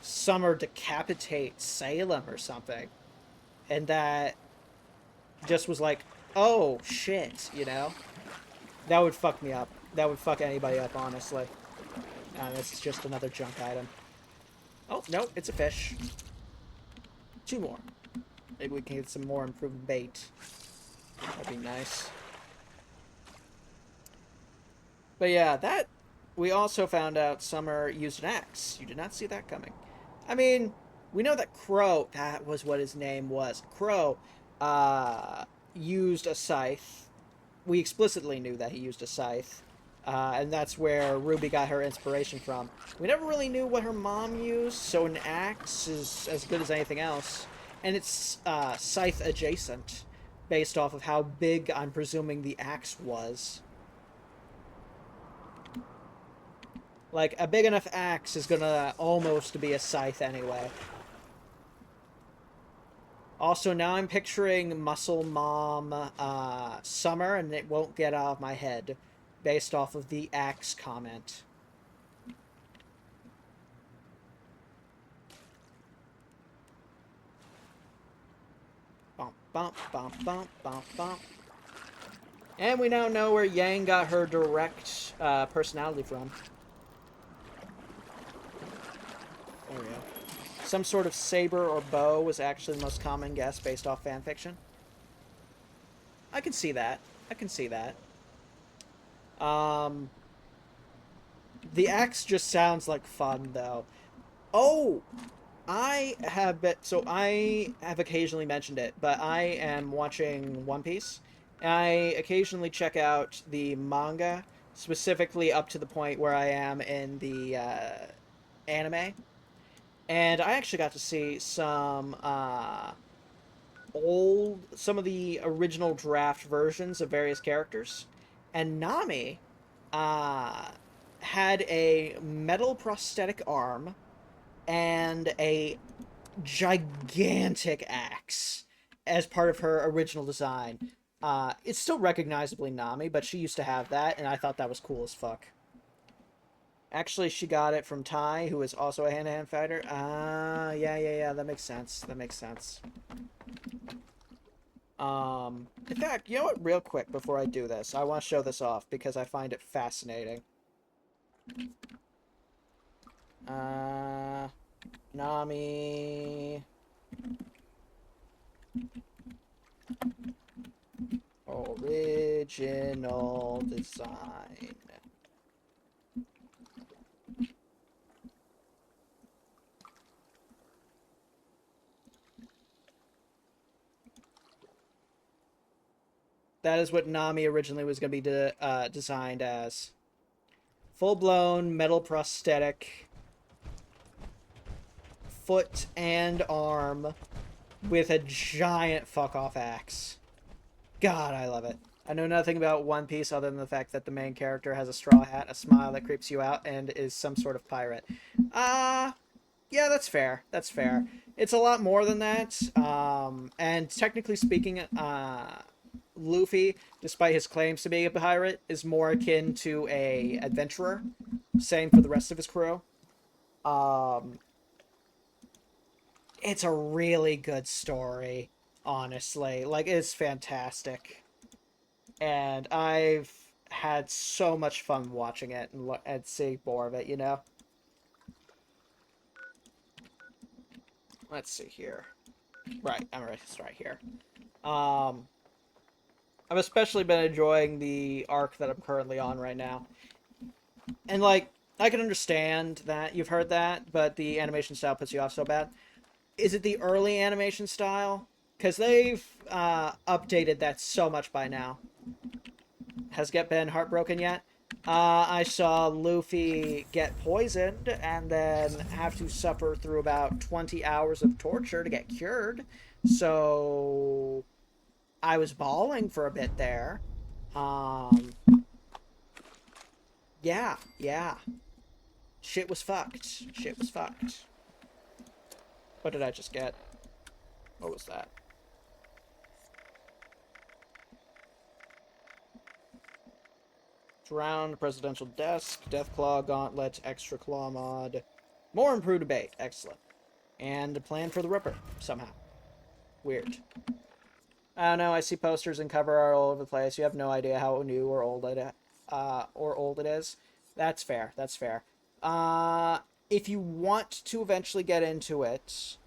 Summer decapitate Salem or something. And that just was like, oh, shit, you know? That would fuck me up. That would fuck anybody up, honestly. And this is just another junk item. Oh, no, it's a fish. 2 more. Maybe we can get some more improved bait. That'd be nice. But yeah, that... We also found out Summer used an axe. You did not see that coming. I mean, we know that Crow... That was what his name was. Crow, used a scythe. We explicitly knew that he used a scythe. And that's where Ruby got her inspiration from. We never really knew what her mom used, so an axe is as good as anything else. And it's scythe adjacent, based off of how big I'm presuming the axe was. Like, a big enough axe is gonna almost be a scythe anyway. Also, now I'm picturing Muscle Mom Summer, and it won't get out of my head, based off of the axe comment. Bump, bump, bump, bump, bump, bump. And we now know where Yang got her direct personality from. There we go. Some sort of saber or bow was actually the most common guess based off fanfiction. I can see that. I can see that. The axe just sounds like fun, though. Oh! I have occasionally mentioned it, but I am watching One Piece. I occasionally check out the manga, specifically up to the point where I am in the anime. And I actually got to see some some of the original draft versions of various characters. And Nami had a metal prosthetic arm and a gigantic axe as part of her original design. It's still recognizably Nami, but she used to have that, and I thought that was cool as fuck. Actually, she got it from Tai, who is also a hand-to-hand fighter. Yeah, that makes sense. That makes sense. In fact, you know what, real quick, before I do this, I want to show this off, because I find it fascinating. Nami... Original design. That is what Nami originally was going to be designed as. Full-blown metal prosthetic, foot and arm, with a giant fuck-off axe. God, I love it. I know nothing about One Piece other than the fact that the main character has a straw hat, a smile that creeps you out, and is some sort of pirate. Yeah, that's fair. That's fair. It's a lot more than that. And technically speaking, Luffy, despite his claims to being a pirate, is more akin to a adventurer. Same for the rest of his crew. It's a really good story, honestly. Like, it's fantastic. And I've had so much fun watching it and seeing more of it, you know? Let's see here. Right, I'm right here. I've especially been enjoying the arc that I'm currently on right now. And, like, I can understand that you've heard that, but the animation style puts you off so bad. Is it the early animation style? Because they've updated that so much by now. Has Get been heartbroken yet? I saw Luffy get poisoned and then have to suffer through about 20 hours of torture to get cured. So I was bawling for a bit there. Yeah, yeah. Shit was fucked. Shit was fucked. What did I just get? What was that? Drowned, presidential desk, Deathclaw, gauntlet, extra claw mod. More improved debate. Excellent. And a plan for the Ripper, somehow. Weird. I don't know, I see posters and cover art all over the place. You have no idea how new or old it is. That's fair. That's fair. If you want to eventually get into it,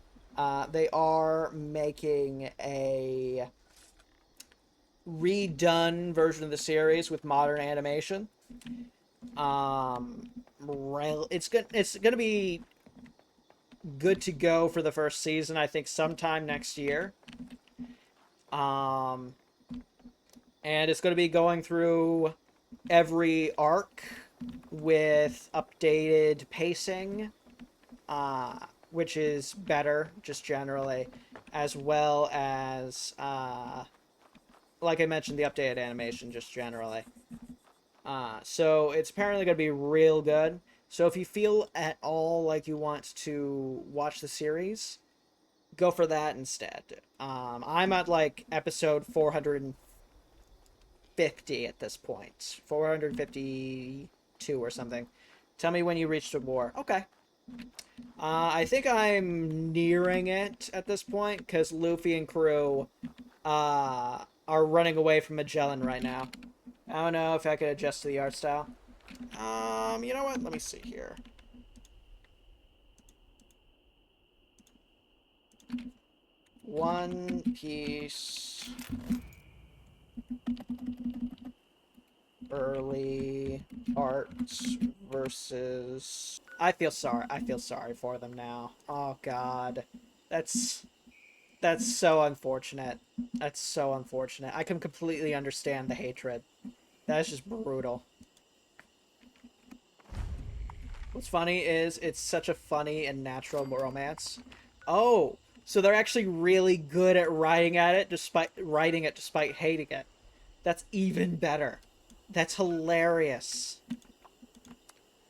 they are making a redone version of the series with modern animation. It's gonna be good to go for the first season, I think sometime next year. And it's going to be going through every arc with updated pacing, which is better, just generally, as well as, like I mentioned, the updated animation, just generally. So it's apparently going to be real good. So if you feel at all like you want to watch the series, go for that instead. I'm at like episode 450 at this point. 452 or something. Tell me when you reached the war. Okay. I think I'm nearing it at this point because Luffy and crew are running away from Magellan right now. I don't know if I could adjust to the art style. You know what? Let me see here. One Piece early art versus... I feel sorry for them now. Oh god. That's so unfortunate. That's so unfortunate. I can completely understand the hatred. That's just brutal. What's funny is it's such a funny and natural romance. Oh, so they're actually really good at writing it despite hating it. That's even better. That's hilarious.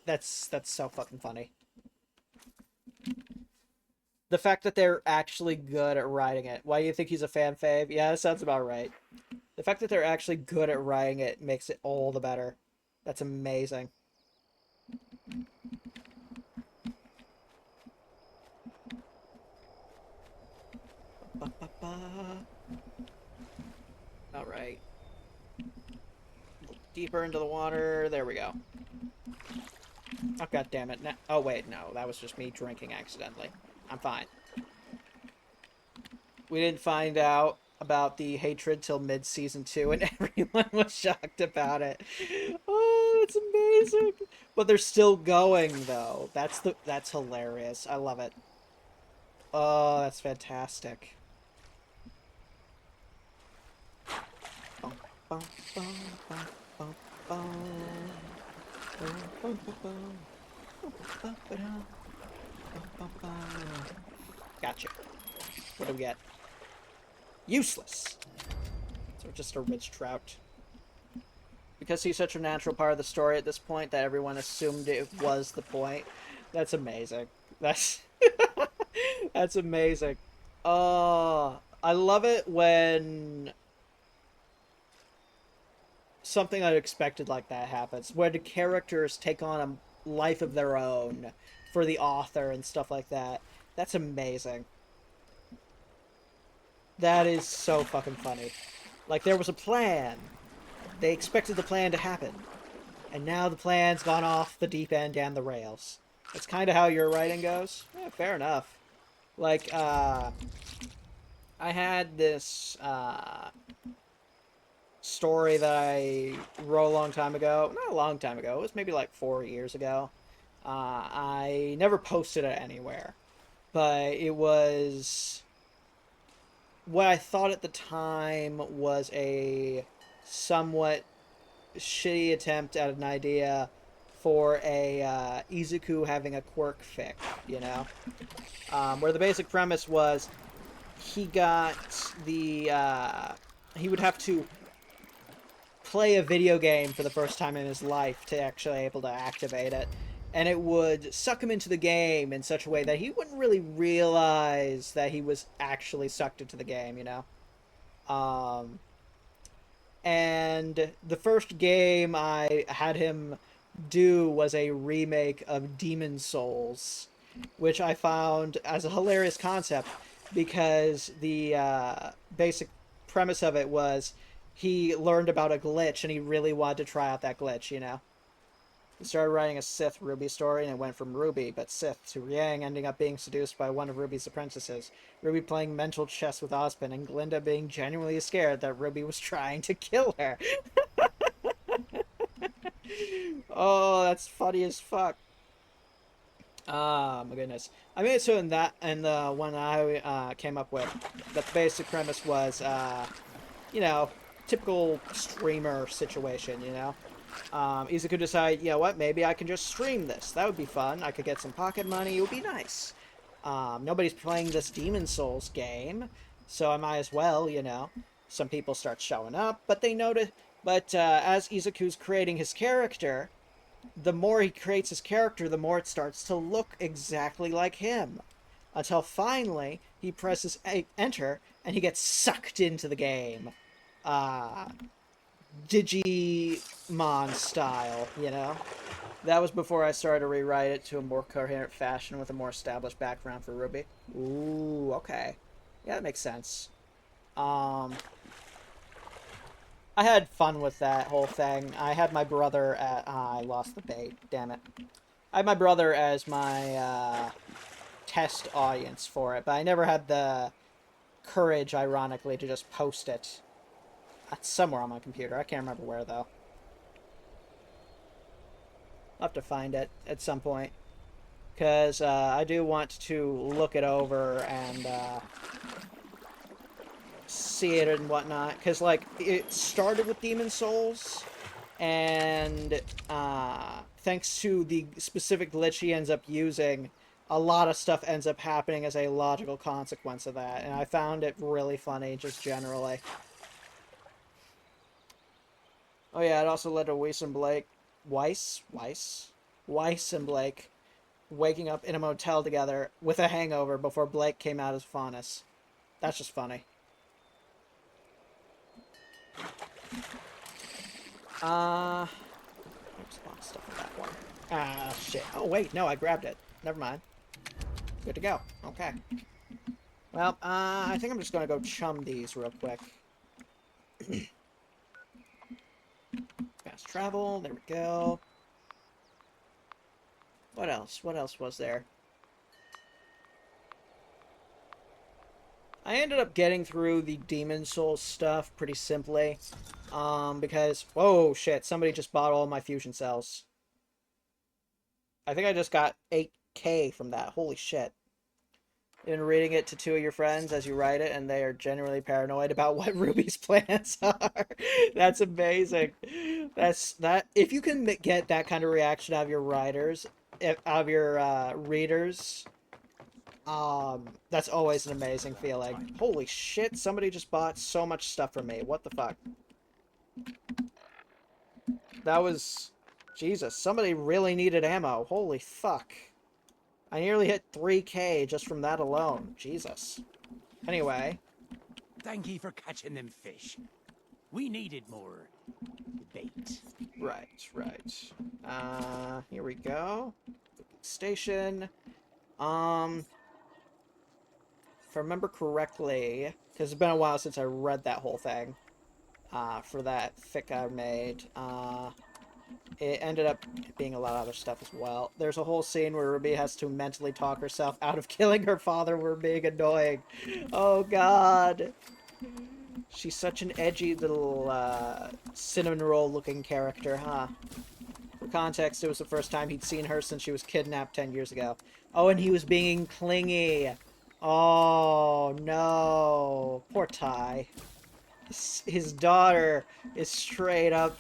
That's so fucking funny. The fact that they're actually good at writing it. Why do you think he's a fan fave? Yeah, that sounds about right. The fact that they're actually good at writing it makes it all the better. That's amazing. Alright. Deeper into the water. There we go. Oh, god damn it. Oh, wait, no. That was just me drinking accidentally. I'm fine. We didn't find out about the hatred till mid-season 2, and everyone was shocked about it. Oh, it's amazing. But they're still going, though. That's hilarious. I love it. Oh, that's fantastic. Gotcha. What do we get? Useless. So just a rich trout. Because he's such a natural part of the story at this point that everyone assumed it was the point. That's amazing. That's that's amazing. I love it when something unexpected like that happens, where the characters take on a life of their own for the author and stuff like that. That's amazing. That is so fucking funny. Like, there was a plan. They expected the plan to happen. And now the plan's gone off the deep end and the rails. That's kind of how your writing goes. Yeah, fair enough. Like, I had this, story that I wrote a long time ago. Not a long time ago. It was maybe like 4 years ago. I never posted it anywhere. But it was what I thought at the time was a somewhat shitty attempt at an idea for a Izuku having a quirk fic, you know? Where the basic premise was he got the, he would have to play a video game for the first time in his life to actually able to activate it. And it would suck him into the game in such a way that he wouldn't really realize that he was actually sucked into the game, you know? And the first game I had him do was a remake of Demon Souls, which I found as a hilarious concept because the basic premise of it was he learned about a glitch and he really wanted to try out that glitch, you know? He started writing a Sith Ruby story, and it went from Ruby, but Sith, to Riang ending up being seduced by one of Ruby's apprentices, Ruby playing mental chess with Ozpin, and Glinda being genuinely scared that Ruby was trying to kill her. Oh, that's funny as fuck. My goodness. I made it so in that, and the one I came up with, that the basic premise was, you know, typical streamer situation, you know? Izuku decide, you know what, maybe I can just stream this. That would be fun. I could get some pocket money. It would be nice. Nobody's playing this Demon Souls game, so I might as well, you know. Some people start showing up, but they notice. But as Izuku's creating his character, the more he creates his character, the more it starts to look exactly like him. Until finally, he presses enter, and he gets sucked into the game. Digimon style, you know? That was before I started to rewrite it to a more coherent fashion with a more established background for Ruby. Ooh, okay. Yeah, that makes sense. I had fun with that whole thing. I had my brother at... I lost the bait. Damn it. I had my brother as my test audience for it, but I never had the courage, ironically, to just post it. It's somewhere on my computer. I can't remember where, though. I'll have to find it at some point. Because I do want to look it over and see it and whatnot. Because, like, it started with Demon Souls. And thanks to the specific glitch he ends up using, a lot of stuff ends up happening as a logical consequence of that. And I found it really funny, just generally. Oh yeah, it also led to Weiss and Blake waking up in a motel together with a hangover before Blake came out as Faunus. That's just funny. There's a lot of stuff in that one. Ah, shit. Oh wait, no, I grabbed it. Never mind. Good to go. Okay. Well, I think I'm just gonna go chum these real quick. Fast travel, there we go. What else? What else was there? I ended up getting through the Demon Souls stuff pretty simply. Because... Whoa, shit. Somebody just bought all my fusion cells. I think I just got 8K from that. Holy shit. You've been reading it to two of your friends as you write it, and they are genuinely paranoid about what Ruby's plans are. That's amazing. That. If you can get that kind of reaction out of your writers, out of your readers, that's always an amazing feeling. Holy shit! Somebody just bought so much stuff from me. What the fuck? That was... Jesus, somebody really needed ammo. Holy fuck. I nearly hit 3K just from that alone. Jesus. Anyway. Thank you for catching them fish. We needed more bait. Right. Here we go. Station. If I remember correctly, because it's been a while since I read that whole thing, for that fic I made, it ended up being a lot of other stuff as well. There's a whole scene where Ruby has to mentally talk herself out of killing her father for being annoying. Oh, God. She's such an edgy little cinnamon roll looking character, huh? For context, it was the first time he'd seen her since she was kidnapped 10 years ago. Oh, and he was being clingy. Oh, no. Poor Ty. His daughter is straight up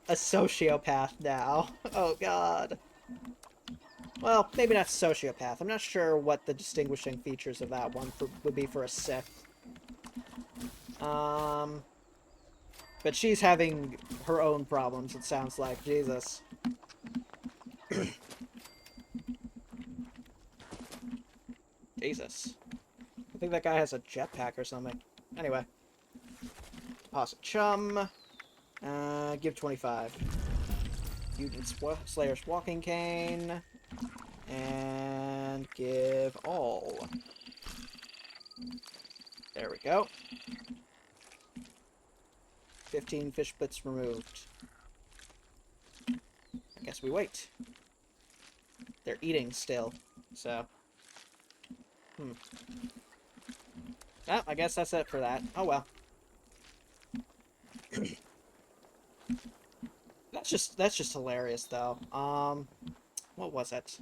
a sociopath now. Oh god. Well, maybe not sociopath. I'm not sure what the distinguishing features of that one would be for a Sith. But she's having her own problems, it sounds like. Jesus. Jesus. I think that guy has a jetpack or something. Anyway. Awesome. Chum. Give 25. Mutant Slayer's Walking Cane. And give all. There we go. 15 fish bits removed. I guess we wait. They're eating still, so. Oh, I guess that's it for that. Oh well. That's just hilarious though. What was it?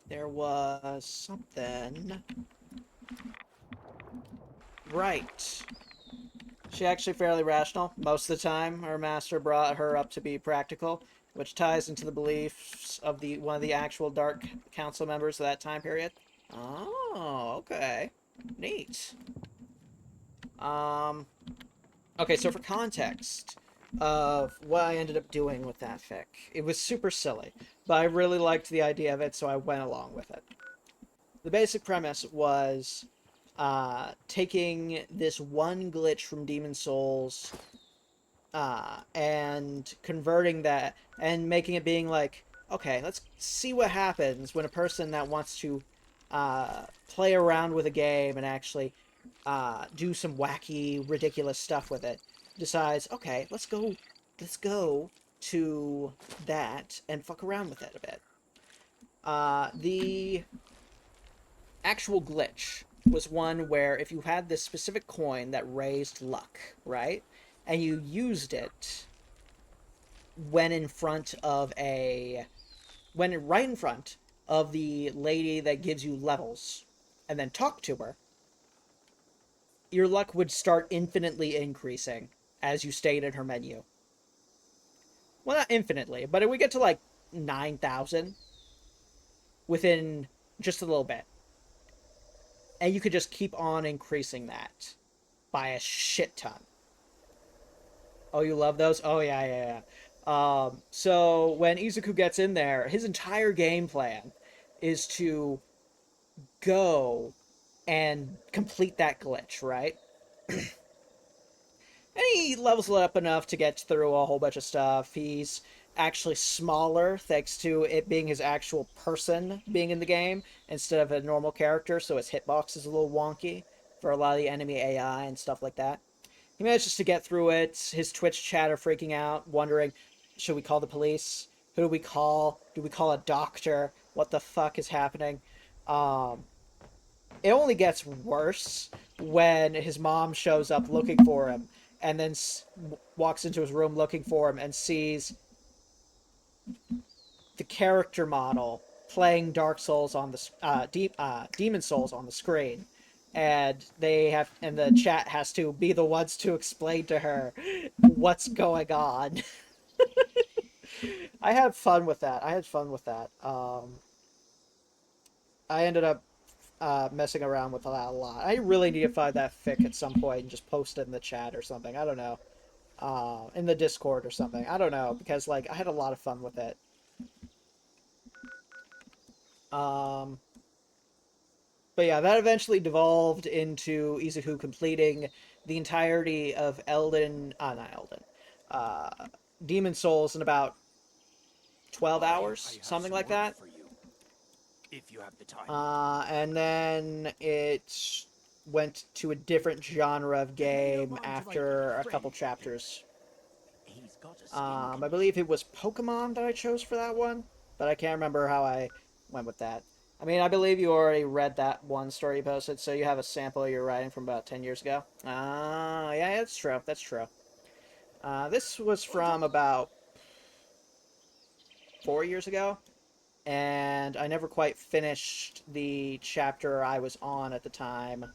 There was something. Right. She actually fairly rational. Most of the time, her master brought her up to be practical, which ties into the beliefs of one of the actual Dark Council members of that time period. Oh, okay. Neat. Okay, so for context of what I ended up doing with that fic, it was super silly, but I really liked the idea of it, so I went along with it. The basic premise was taking this one glitch from Demon Souls and converting that and making it being like, okay, let's see what happens when a person that wants to play around with a game and actually do some wacky, ridiculous stuff with it decides, okay, let's go to that and fuck around with it a bit. The actual glitch was one where if you had this specific coin that raised luck, right? And you used it when right in front of the lady that gives you levels and then talk to her, your luck would start infinitely increasing as you stayed in her menu. Well, not infinitely, but it would get to like 9,000 within just a little bit. And you could just keep on increasing that by a shit ton. Oh, you love those? Oh, yeah. So when Izuku gets in there, his entire game plan is to go and complete that glitch, right? And he levels it up enough to get through a whole bunch of stuff. He's actually smaller thanks to it being his actual person being in the game instead of a normal character, so his hitbox is a little wonky for a lot of the enemy AI and stuff like that. He manages to get through it. His Twitch chat are freaking out, wondering, should we call the police? Who do we call? Do we call a doctor? What the fuck is happening? It only gets worse when his mom shows up looking for him and then walks into his room looking for him and sees the character model playing Dark Souls on the Demon Souls on the screen, and the chat has to be the ones to explain to her what's going on. I had fun with that. I ended up messing around with that a lot. I really need to find that fic at some point and just post it in the chat or something. I don't know. In the Discord or something. I don't know, because like I had a lot of fun with it. But yeah, that eventually devolved into Izuku completing the entirety of Demon Souls in about 12 hours, something like that. If you have the time. And then it went to a different genre of game after a couple chapters. I believe it was Pokemon that I chose for that one, but I can't remember how I went with that. I mean, I believe you already read that one story you posted, so you have a sample of your writing from about 10 years ago. Yeah, that's true. That's true. This was from about 4 years ago, and I never quite finished the chapter I was on at the time.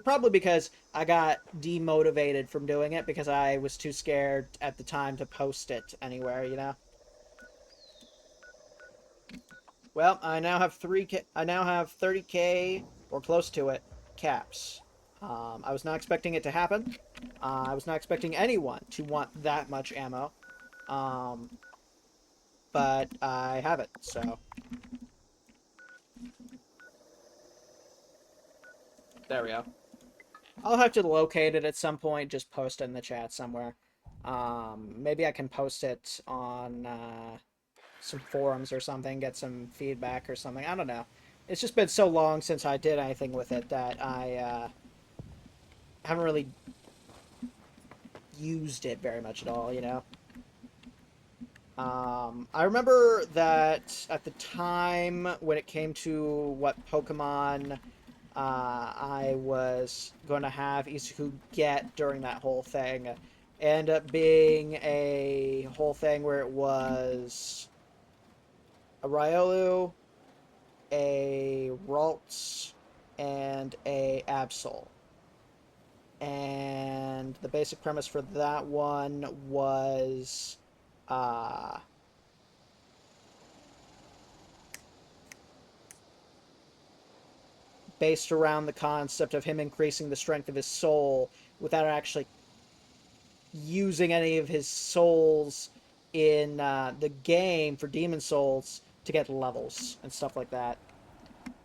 Probably because I got demotivated from doing it because I was too scared at the time to post it anywhere, you know? Well, I now have 3K. I now have 30K or close to it caps. I was not expecting it to happen. I was not expecting anyone to want that much ammo. Um, but I have it, so there we go. I'll have to locate it at some point. Just post it in the chat somewhere. Maybe I can post it on some forums or something, get some feedback or something. I don't know. It's just been so long since I did anything with it that I haven't really used it very much at all, you know? I remember that at the time when it came to what Pokemon I was going to have Isuku get during that whole thing, it ended up being a whole thing where it was a Riolu, a Ralts, and a Absol. And the basic premise for that one was based around the concept of him increasing the strength of his soul without actually using any of his souls in the game for Demon Souls to get levels and stuff like that.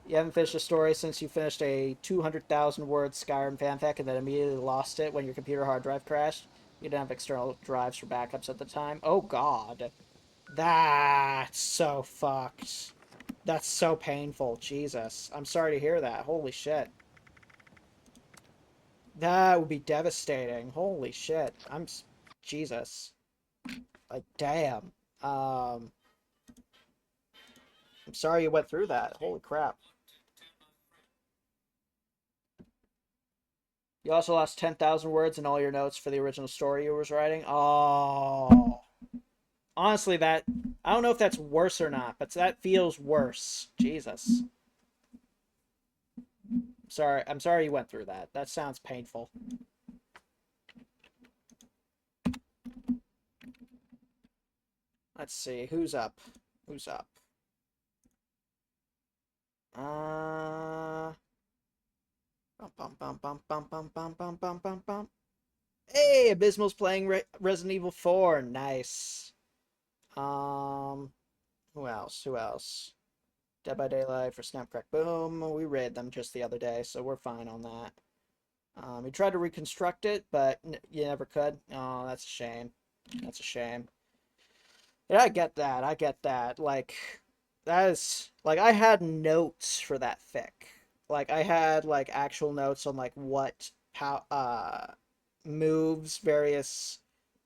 You haven't finished a story since you finished a 200,000 word Skyrim fanfic and then immediately lost it when your computer hard drive crashed. You didn't have external drives for backups at the time. Oh god. That's so fucked. That's so painful. Jesus. I'm sorry to hear that. Holy shit. That would be devastating. Holy shit. Jesus. Like, damn. I'm sorry you went through that. Holy crap. You also lost 10,000 words in all your notes for the original story you was writing. Oh. Honestly, that... I don't know if that's worse or not, but that feels worse. Jesus. I'm sorry you went through that. That sounds painful. Let's see. Who's up? Who's up? Bum, bum, bum, bum, bum, bum, bum, bum, bum, bum. Hey, Abysmal's playing Resident Evil 4. Nice. Who else? Who else? Dead by Daylight for Snap Crack Boom. We raid them just the other day, so we're fine on that. We tried to reconstruct it, but you never could. Oh, that's a shame. That's a shame. Yeah, I get that. I get that. Like, that is... Like, I had notes for that fic. Like, I had, like, actual notes on, like, what... moves various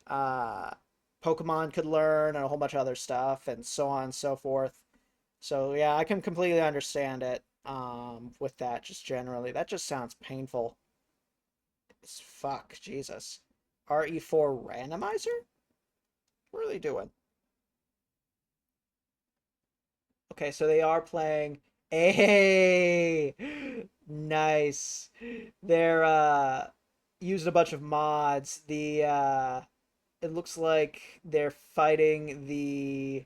Pokemon could learn and a whole bunch of other stuff and so on and so forth. So yeah, I can completely understand it with that just generally. That just sounds painful. It's fuck, Jesus. RE4 randomizer? What are they doing? Okay, so they are playing. Hey! Nice. They're using a bunch of mods. It looks like they're fighting the...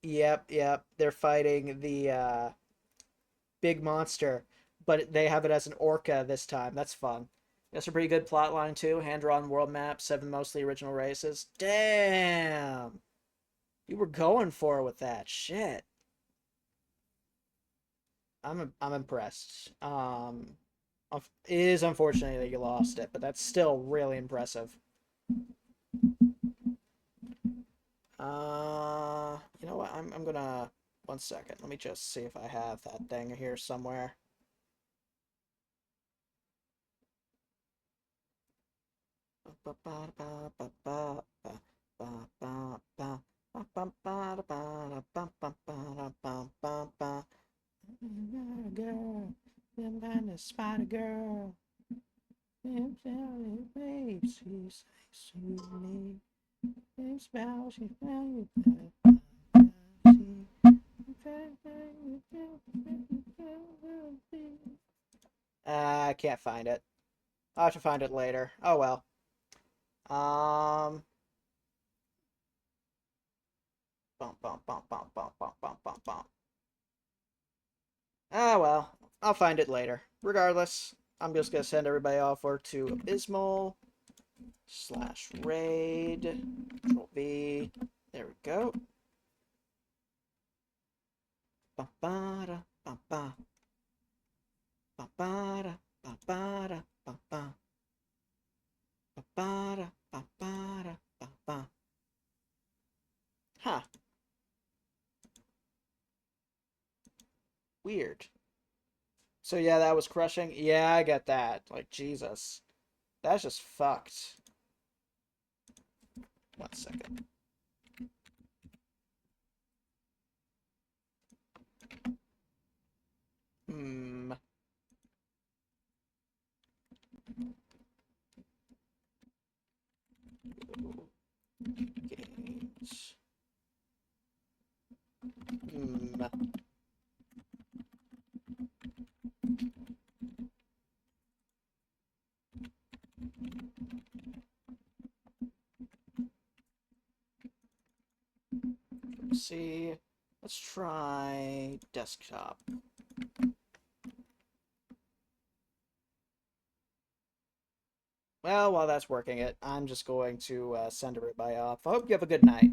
Yep. They're fighting the big monster, but they have it as an orca this time. That's fun. That's a pretty good plot line too. Hand-drawn world map, 7 mostly original races. Damn! You were going for it with that. Shit. I'm impressed. It is unfortunate that you lost it, but that's still really impressive. You know what? I'm gonna... One second. Let me just see if I have that thing here somewhere. Girl, them kind of spider girl. She's me. I can't find it. I'll have to find it later. Oh well. Bum, bum, bum, bum, bum, bum, bum, bum, bum. Ah, well. I'll find it later. Regardless, I'm just gonna send everybody over to Abysmal /raid. Control V. There we go. Ba ba da ba ba. Ba ba da ba ba da ba ba. Ba ba da ba ba da ba ba. Huh. Weird. So yeah, that was crushing. Yeah, I get that. Like, Jesus. That's just fucked. 1 second. Hmm. Games. Hmm. Let's see. Let's try desktop. Well, while that's working I'm just going to send everybody off. I hope you have a good night.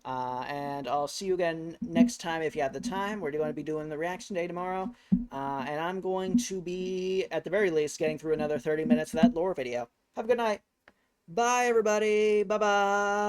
And I'll see you again next time if you have the time. We're going to be doing the reaction day tomorrow. And I'm going to be, at the very least, getting through another 30 minutes of that lore video. Have a good night. Bye, everybody. Bye-bye.